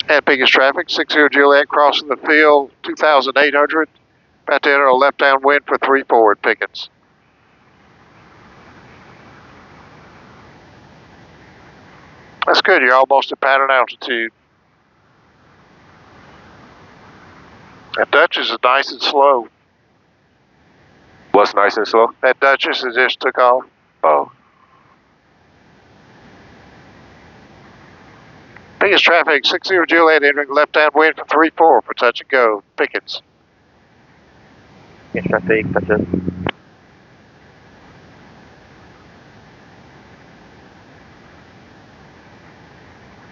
At biggest traffic, 60 Juliet crossing the field, 2,800. About to enter a left downwind for 3-4 at Pickens. That's good. You're almost at pattern altitude. That Duchess is nice and slow. What's nice and slow? That Duchess that just took off. Oh. Biggest traffic, 60 Juliet entering left downwind for 3-4 for touch and go. Pickens. Biggest traffic, touches.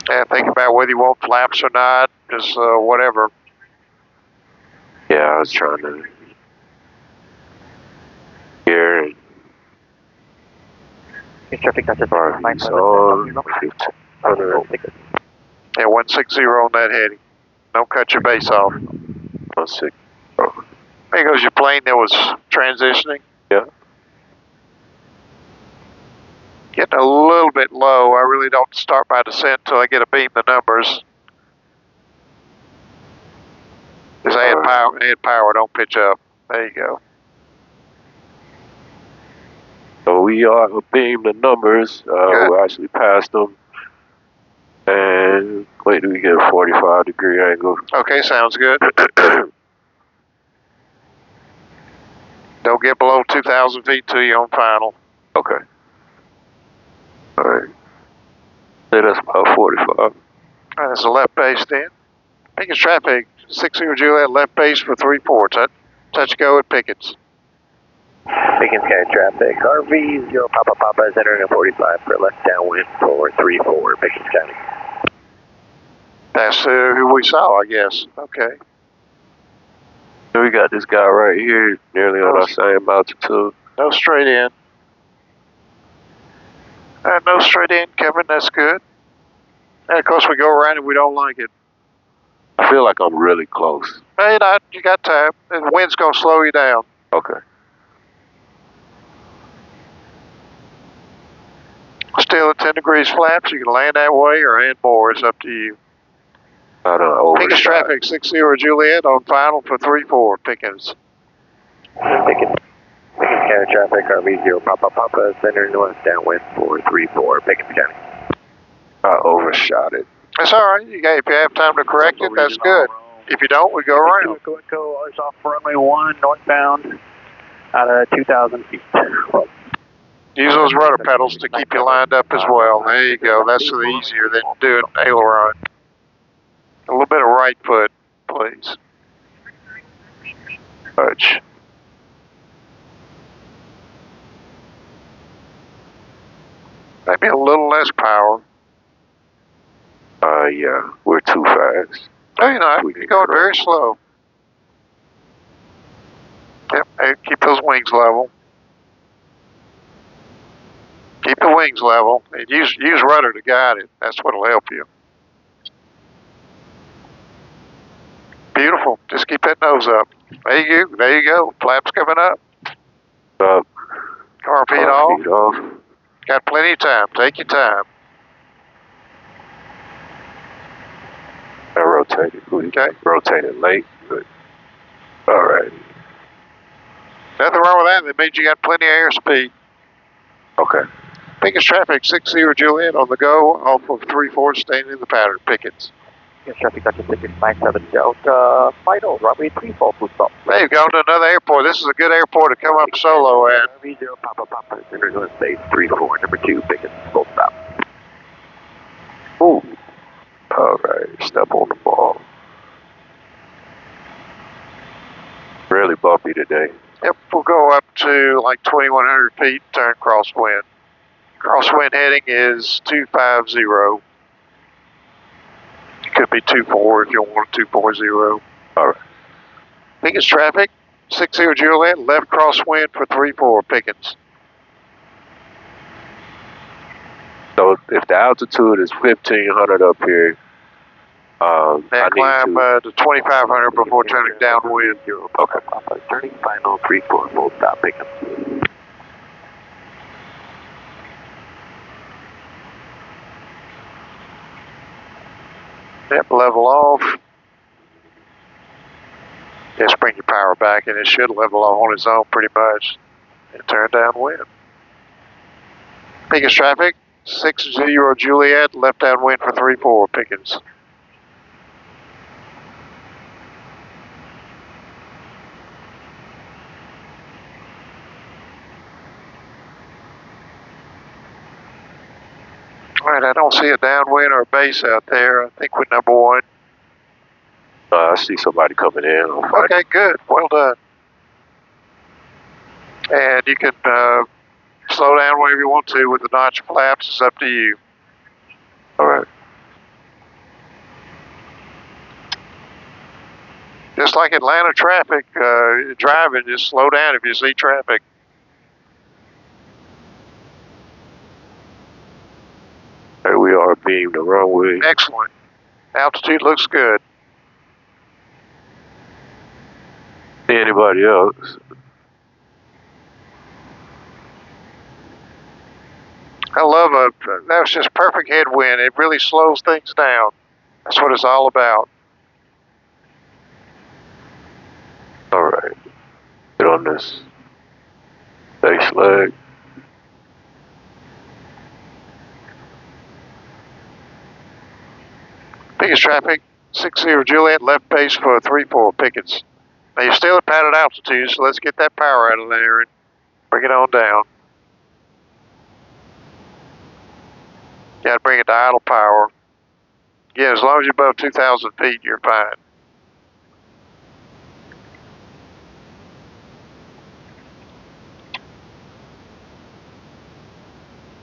And think about whether you want flaps or not, just whatever. Yeah, I was trying to hear it. Biggest traffic, touches. Yeah, 160 on that heading. Don't cut your base off. 160. There goes your plane that was transitioning. Yeah. Getting a little bit low. I really don't start my descent until I get a beam the numbers. Just add power, don't pitch up. There you go. So we are beam the numbers. We actually passed them. And wait, do we get a 45-degree angle? Okay, sounds good. Don't get below 2,000 feet till you're on final. Okay. All right. Say that's about 45. That's a left base then. Pickens traffic, 60 Juliet, left base for 3-4. Touch go at Pickens. Pickens County traffic, RV 0 Papa is entering a 45 for left downwind for 3-4, Pickens County. That's who we saw, I guess. Okay. So we got this guy right here, nearly on our same altitude. No straight in. No straight in, Kevin, that's good. And of course we go around and we don't like it. I feel like I'm really close. Hey, you got time. The wind's going to slow you down. Okay. Still at 10 degrees flaps. You can land that way or add more. It's up to you. I don't know. Pickens traffic, 60 Juliet on final for 3-4. Pickens. Pickens County traffic, RV 0 Papa is entering left downwind for 3-4, Pickens County. I overshot it. That's all right. If you have time to correct it, that's good. If you don't, we go around. Echo is off runway 1, northbound, out of 2,000 feet. Use those rudder pedals to keep you lined up as well. There you go. That's easier than doing aileron. A little bit of right foot, please. Touch. Maybe a little less power. Yeah, we're too fast. Oh, you're not. You're going very slow. Yep, hey, keep those wings level. Keep the wings level. And use rudder to guide it. That's what'll help you. Beautiful. Just keep that nose up. There you go. There you go. Flaps coming up. Car feet off. Got plenty of time. Take your time. I rotated. Okay. Rotated late, but all right. Nothing wrong with that. That means you got plenty of airspeed. Okay. Pickens traffic 60 Juliet on the go off of 3-4, staying in the pattern. Pickens. Yes, traffic got to ticket 57 Delta, final, runway 34, full stop. Hey, you've gone to another airport. This is a good airport to come up solo at. RV0 Papa, center going space 34, number 2, Pickens, full stop. Ooh. All right, step on the ball. Really bumpy today. Yep, we'll go up to like 2,100 feet, turn crosswind. Crosswind heading is 250. Could be 24 if you want 240. All right. Pickens traffic, 60 Juliet, left crosswind for 3-4, Pickens. So if the altitude is 1,500 up here, then climb to 2,500 before turning downwind. Okay. Turning final 3-4, full stop, Pickens. Yep, level off. Just bring your power back and it should level off on its own pretty much. And turn downwind. Pickens traffic, 60 Juliet, left downwind for 3-4, Pickens. All right, I don't see a downwind or a base out there. I think we're number 1. I see somebody coming in. Okay, good. Well done. And you can slow down whenever you want to with the notch flaps. It's up to you. All right. Just like Atlanta traffic, driving, just slow down if you see traffic. There we are, beam the runway. Excellent. Altitude looks good. Anybody else? I love that was just perfect headwind. It really slows things down. That's what it's all about. All right. Get on this base leg. Pickens traffic, 60 Juliet, left base for 3-4, Pickens. Now you're still at padded altitude, so let's get that power out of there and bring it on down. You got to bring it to idle power. Yeah, as long as you're above 2,000 feet, you're fine.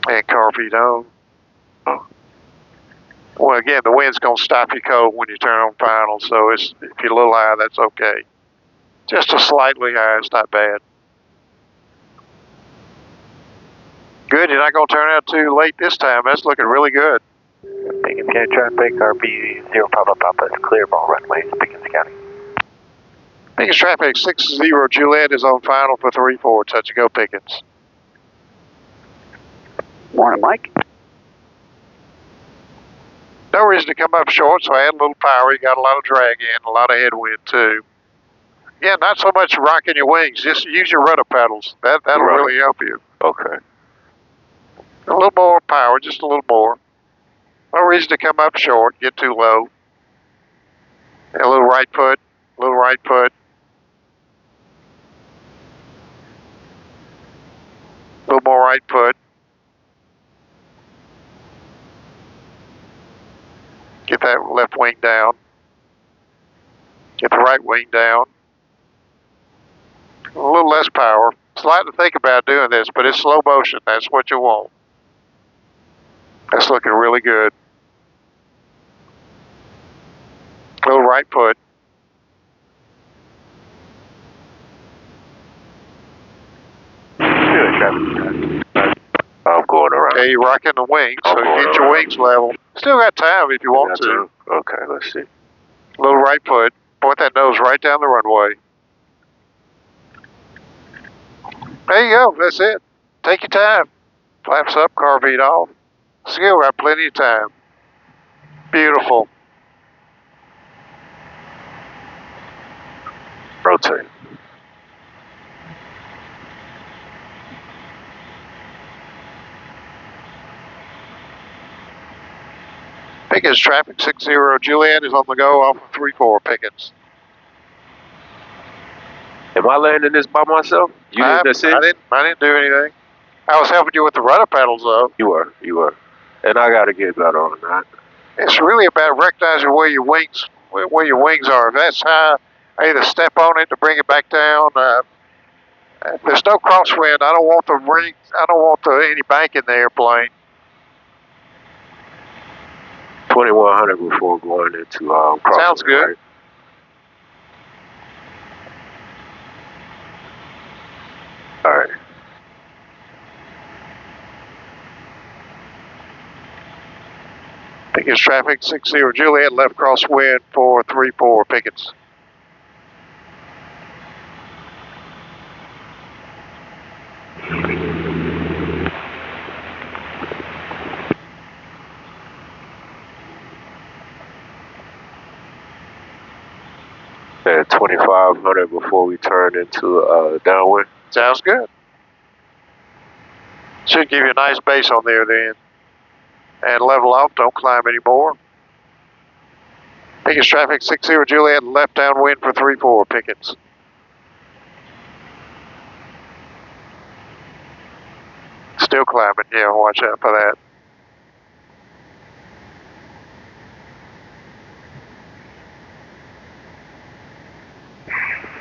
And car feet on. Well, again, the wind's going to stop you cold when you turn on final, so if you're a little high, that's okay. Just a slightly high, it's not bad. Good, you're not going to turn out too late this time. That's looking really good. Pickens County traffic, RV0 Papa is clear of all runways, Pickens County. Pickens traffic, 60 Juliet is on final for 3-4. Touch and go, Pickens. Morning, Mike. No reason to come up short, so add a little power. You got a lot of drag in, a lot of headwind too. Yeah, not so much rocking your wings. Just use your rudder pedals. That'll really help you. Okay. A little more power, just a little more. No reason to come up short, get too low. And a little right foot, a little right foot. A little more right foot. Get that left wing down. Get the right wing down. A little less power. It's a lot to think about doing this, but it's slow motion. That's what you want. That's looking really good. A little right foot. I'm going around. Okay, you're rocking the wings, so get your wings level. Still got time if you want to. Okay, let's see. Little right foot. Point that nose right down the runway. There you go. That's it. Take your time. Flaps up, car beat off. Still got plenty of time. Beautiful. Rotate. Pickens traffic 60 Juliet is on the go off of 34 Pickens. Am I landing this by myself? You didn't assist? I didn't do anything. I was helping you with the rudder pedals though. You were. And I gotta get better on that. It's really about recognizing where your wings are. If that's high, either step on it to bring it back down. If there's no crosswind, I don't want any bank in the airplane. 2100 before going into crosswind. Sounds good. Right? All right. Pickens traffic 60 Juliet left crosswind 434 Pickens. At 2500 before we turn into downwind. Sounds good. Should give you a nice base on there then. And level off, don't climb anymore. Pickens traffic 60 Juliet left downwind for 34 Pickens. Still climbing, yeah, watch out for that.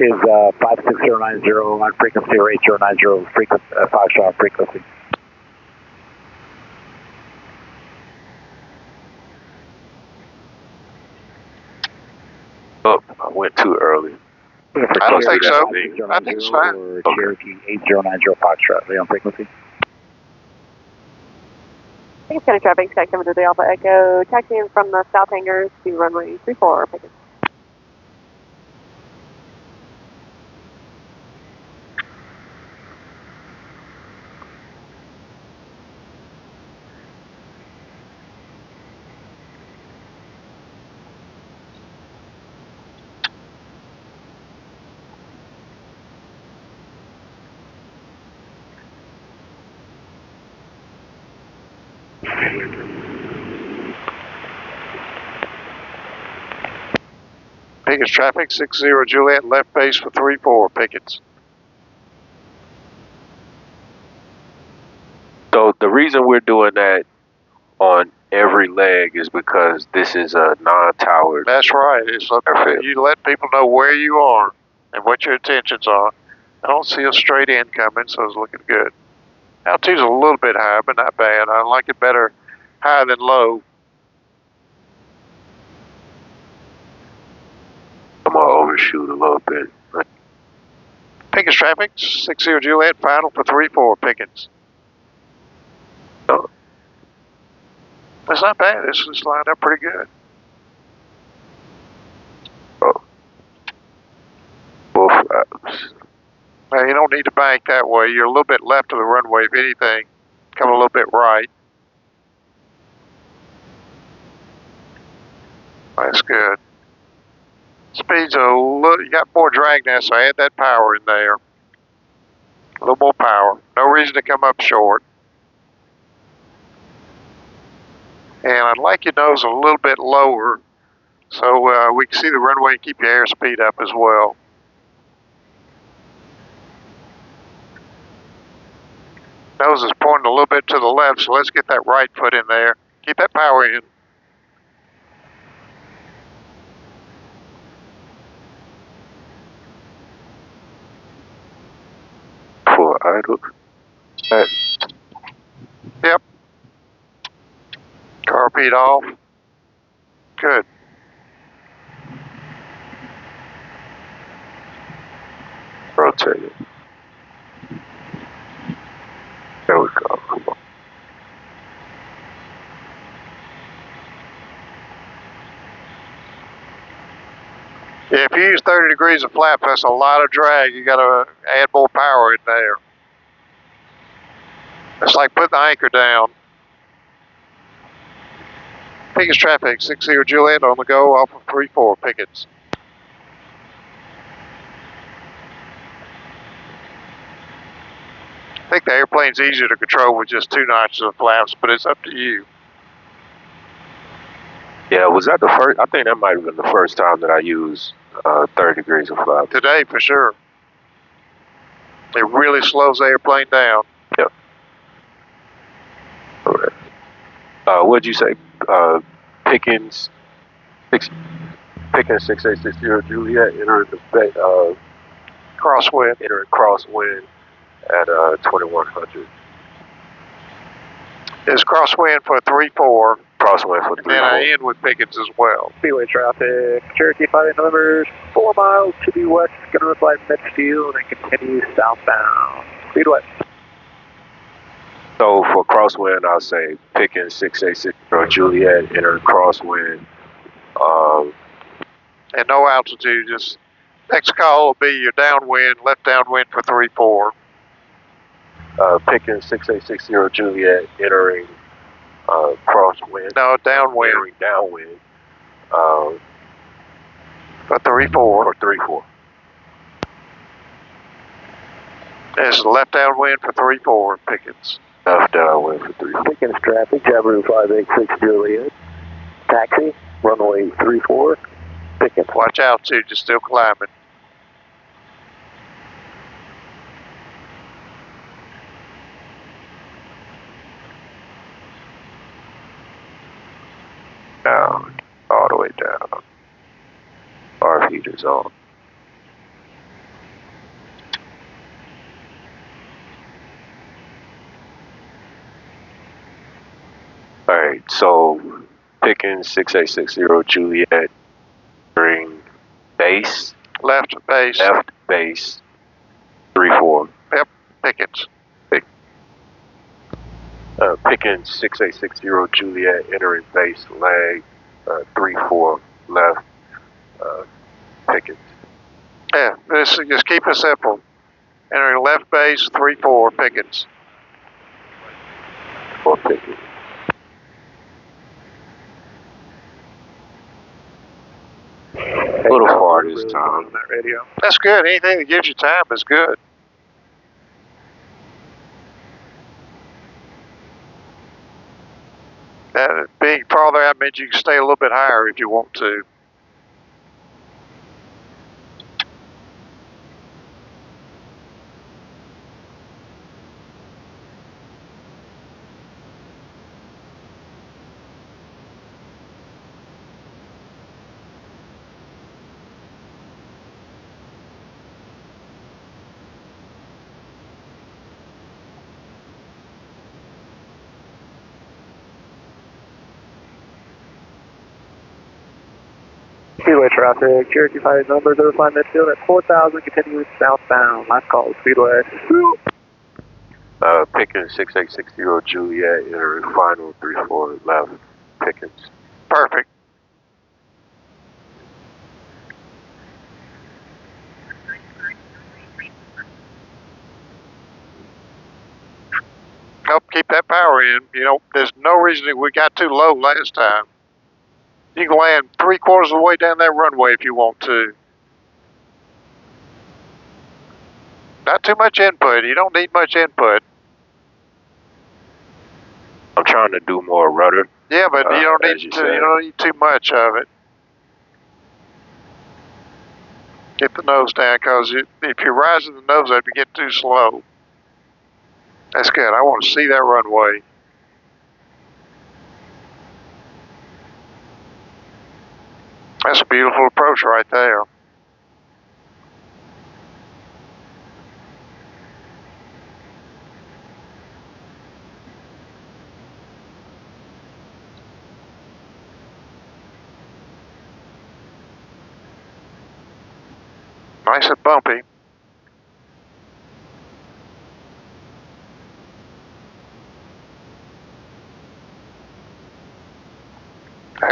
Is 56090 on frequency or 8090 frequency, 5-shot frequency. Oh, I went too early. I don't think so. I think it's fine. Or Cherokee 8090 Foxtrot, on frequency. Pickens County traffic, Sky 723 Alpha Echo, taxiing from the south hangars to runway 34 Pickens. Pickens traffic 60 Juliet left base for 34 Pickens. So the reason we're doing that on every leg is because this is a non-towered. That's right. It's you let people know where you are and what your intentions are. I don't see a straight in coming, so it's looking good. Altitude's a little bit high, but not bad. I like it better high than low. I'm gonna overshoot a little bit. Pickens traffic 60 Juliet final for 34 Pickens. Oh. That's not bad. This is lined up pretty good. Oh. Both flaps. Now, you don't need to bank that way. You're a little bit left of the runway, if anything. Come a little bit right. That's good. Speed's a little, you got more drag now, so add that power in there. A little more power. No reason to come up short. And I'd like your nose a little bit lower so we can see the runway and keep your airspeed up as well. Nose is pointing a little bit to the left, so let's get that right foot in there. Keep that power in. Full idle. Right. Yep. Carpet off. Good. take it. There we go. Come on. Yeah, if you use 30 degrees of flap, that's a lot of drag. You got to add more power in there. It's like putting the anchor down. Pickens traffic, 60 Juliet on the go off of 34 Pickens. I think the airplane's easier to control with just 2 notches of flaps, but it's up to you. Yeah, was that the first? I think that might have been the first time that I used 30 degrees of flap. Today, for sure. It really slows the airplane down. Yep. Okay. What'd you say? Pickens 6860 Juliet entering the crosswind. Entering crosswind at 2100. It's crosswind for 34. Crosswind for 34. And I end with Pickens as well. Speedway traffic, Cherokee 58 November, 4 miles to the west, going to reply Midfield and continue southbound. Speedway. So for crosswind, I'll say Pickens 6860 Juliet entering crosswind. And no altitude, just next call will be your downwind, left downwind for 34. Pickens 6860 Juliet entering crosswind. No, downwind. Entering downwind. For 34. For 34. It's left downwind for 34, Pickens. Left downwind for 34. Pickens traffic, Jabiru 586 Juliet. Taxi, runway 34. Pickens. Watch altitude, you're still climbing. Down, all the way down. Our heater's on. Alright, so Pickens 6860 Juliet entering base. Left base. Left base 34. Yep, Pickens. Pickens 6860 Juliet entering base leg 34 left Pickens. Yeah, just keep it simple. Entering left base 34 Pickens. For Pickens. A little far this time. That radio. That's good. Anything that gives you time is good. Being farther out means you can stay a little bit higher if you want to. Speedway traffic, Cherokee 58 November, verify midfield at 4000, continuing southbound. Last call, Speedway. Pickens 6860 Juliet entering final 34 left Pickens. Perfect. Help keep that power in. You know, there's no reason that we got too low last time. You can land 3/4 of the way down that runway if you want to. Not too much input. You don't need much input. I'm trying to do more rudder. Yeah, but you don't need to. You don't need too much of it. Get the nose down, because if you're rising the nose up, you get too slow. That's good. I want to see that runway. That's a beautiful approach right there. Nice and bumpy.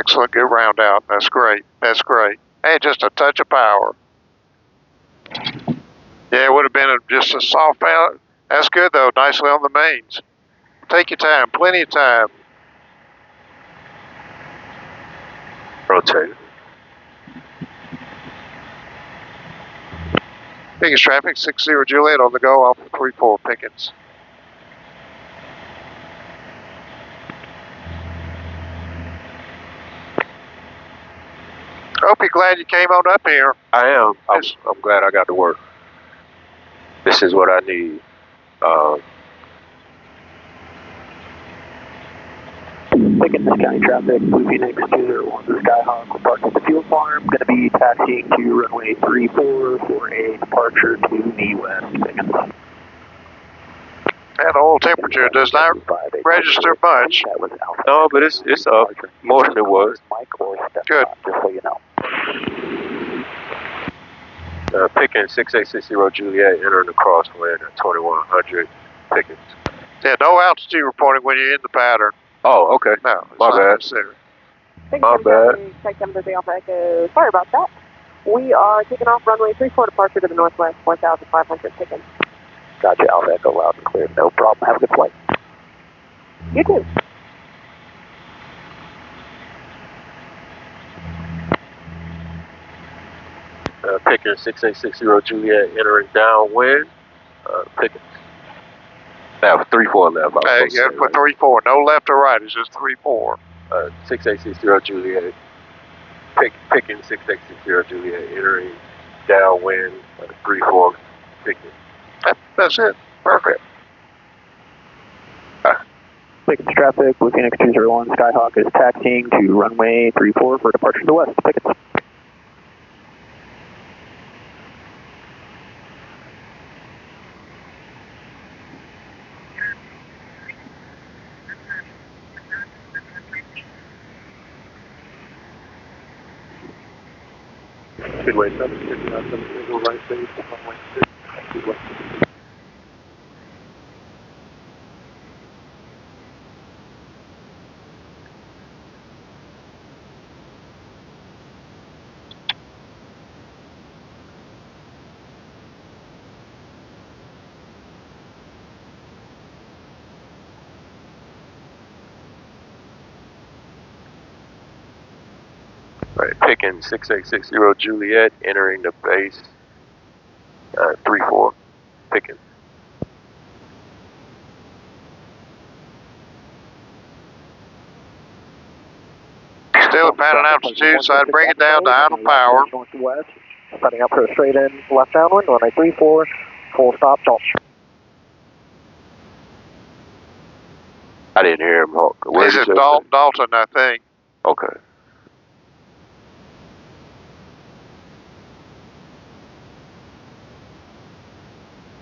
Excellent, good round out. That's great. That's great. Hey, just a touch of power. Yeah, it would have been just a soft power. That's good though. Nicely on the mains. Take your time. Plenty of time. Rotate. Biggest traffic, 60 Juliet on the go off of 34 Pickens. Hope you're glad you came on up here. I am. I'm glad I got to work. This is what I need. Pickens County traffic, Blue Phoenix 201 Skyhawk, we're parked at the fuel farm, going to be taxiing to runway 34 for a departure to the west, Pickens. That oil temperature does not register much. No, but it's up more than it was. Good. Just so you know. Pickens 6860 Juliet entering the crosswind at 2100 Pickens. Yeah, no altitude reporting when you're in the pattern. Oh, okay. No, it's my not bad. necessary. My bad. Check number the Alpha Echo. Sorry about that. We are taking off runway 34 departure to the northwest, 1,500 Pickens. Gotcha, Alpha Echo loud and clear. No problem. Have a good flight. You too. Pickens 6860 Juliet entering downwind. Pickens. Now 34 left. Yeah, for 34. No left or right. It's just 34. 6860 Juliet. Pickens 6860 Juliet entering downwind. 34 Pickens. That's it. Perfect. Pickens traffic, Blue Phoenix 201 Skyhawk is taxiing to runway 34 for departure to the west. Pickens. Midway 7, 59, right base, runway 6, west. Right, Pickens 6860 Juliet entering the base. 34 Pickens. Still at pattern altitude, so I'd bring it down to idle power. Northwest, setting up for a straight in left downwind, runway 34, full stop, Dalton. I didn't hear him. Is it Dalton, I think. Okay.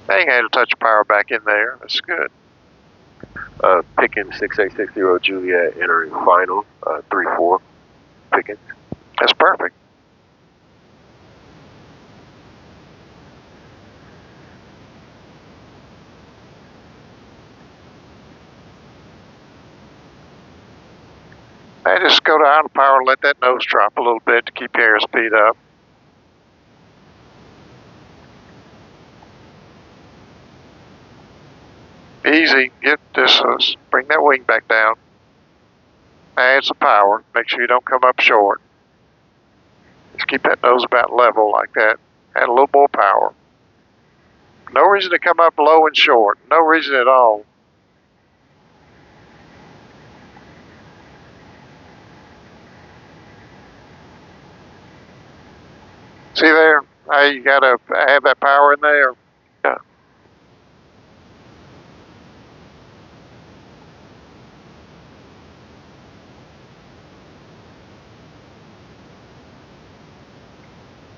They ain't had a touch of power back in there. That's good. Pickens 6860 Juliet entering final. 34 Pickens. That's perfect. Hey, just go to idle power and let that nose drop a little bit to keep your airspeed up. Easy. Get this. Bring that wing back down. Add some power. Make sure you don't come up short. Just keep that nose about level like that. Add a little more power. No reason to come up low and short. No reason at all. See there? Hey, you gotta have that power in there. Yeah.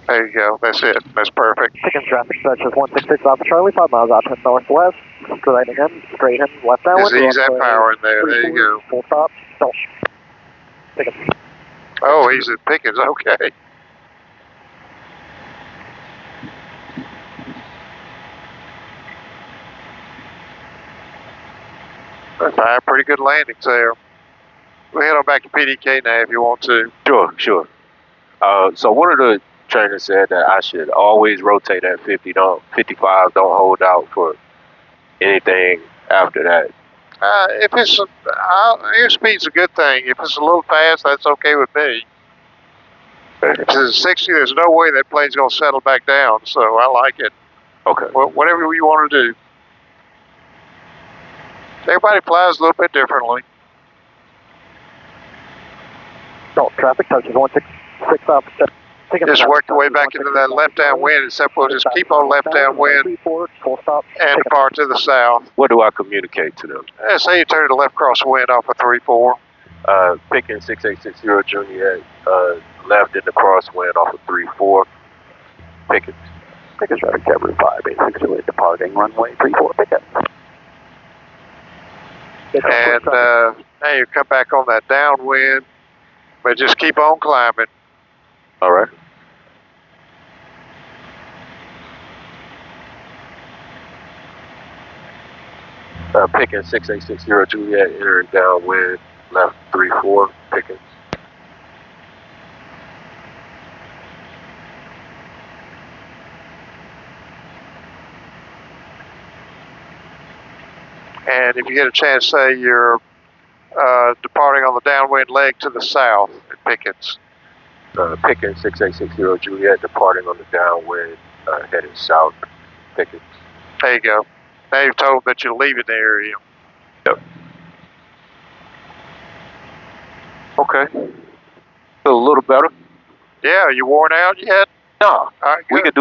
There you go. That's it. That's perfect. Pickens traffic such as 166 Alpha Charlie, 5 miles out to the northwest, straight in, left downwind. Just ease that power in there. There you go. Full stop, Dalton. Pickens. Oh, he's at Pickens. Okay. That's 5 pretty good landings there. We'll head on back to PDK now if you want to. Sure. So one of the trainers said that I should always rotate at 50, 55, don't hold out for anything after that. If it's airspeed's a good thing. If it's a little fast, that's okay with me. If it's 60, there's no way that plane's going to settle back down, so I like it. Okay. Well, whatever you want to do. Everybody flies a little bit differently. No, traffic touches 166 up. Just work your way back into that left downwind, except we'll just keep on left downwind and depart to the south. What do I communicate to them? Say you turn to left crosswind off of 34. Picking 6860 Juliet, left in the crosswind off of 34. Pickens. Pickens traffic Category 5862 departing runway 34 Pickens. And now you come back on that downwind, but just keep on climbing. All right. Picking 6860 Juliet, entering downwind, left 34, Pickens. And if you get a chance, say you're departing on the downwind leg to the south at Pickens. Picking 6860 Juliet, departing on the downwind, heading south, Pickens. There you go. Now you've told them that you're leaving the area. Yep. Okay. Feel a little better? Yeah, are you worn out yet? No. All right, good. We could do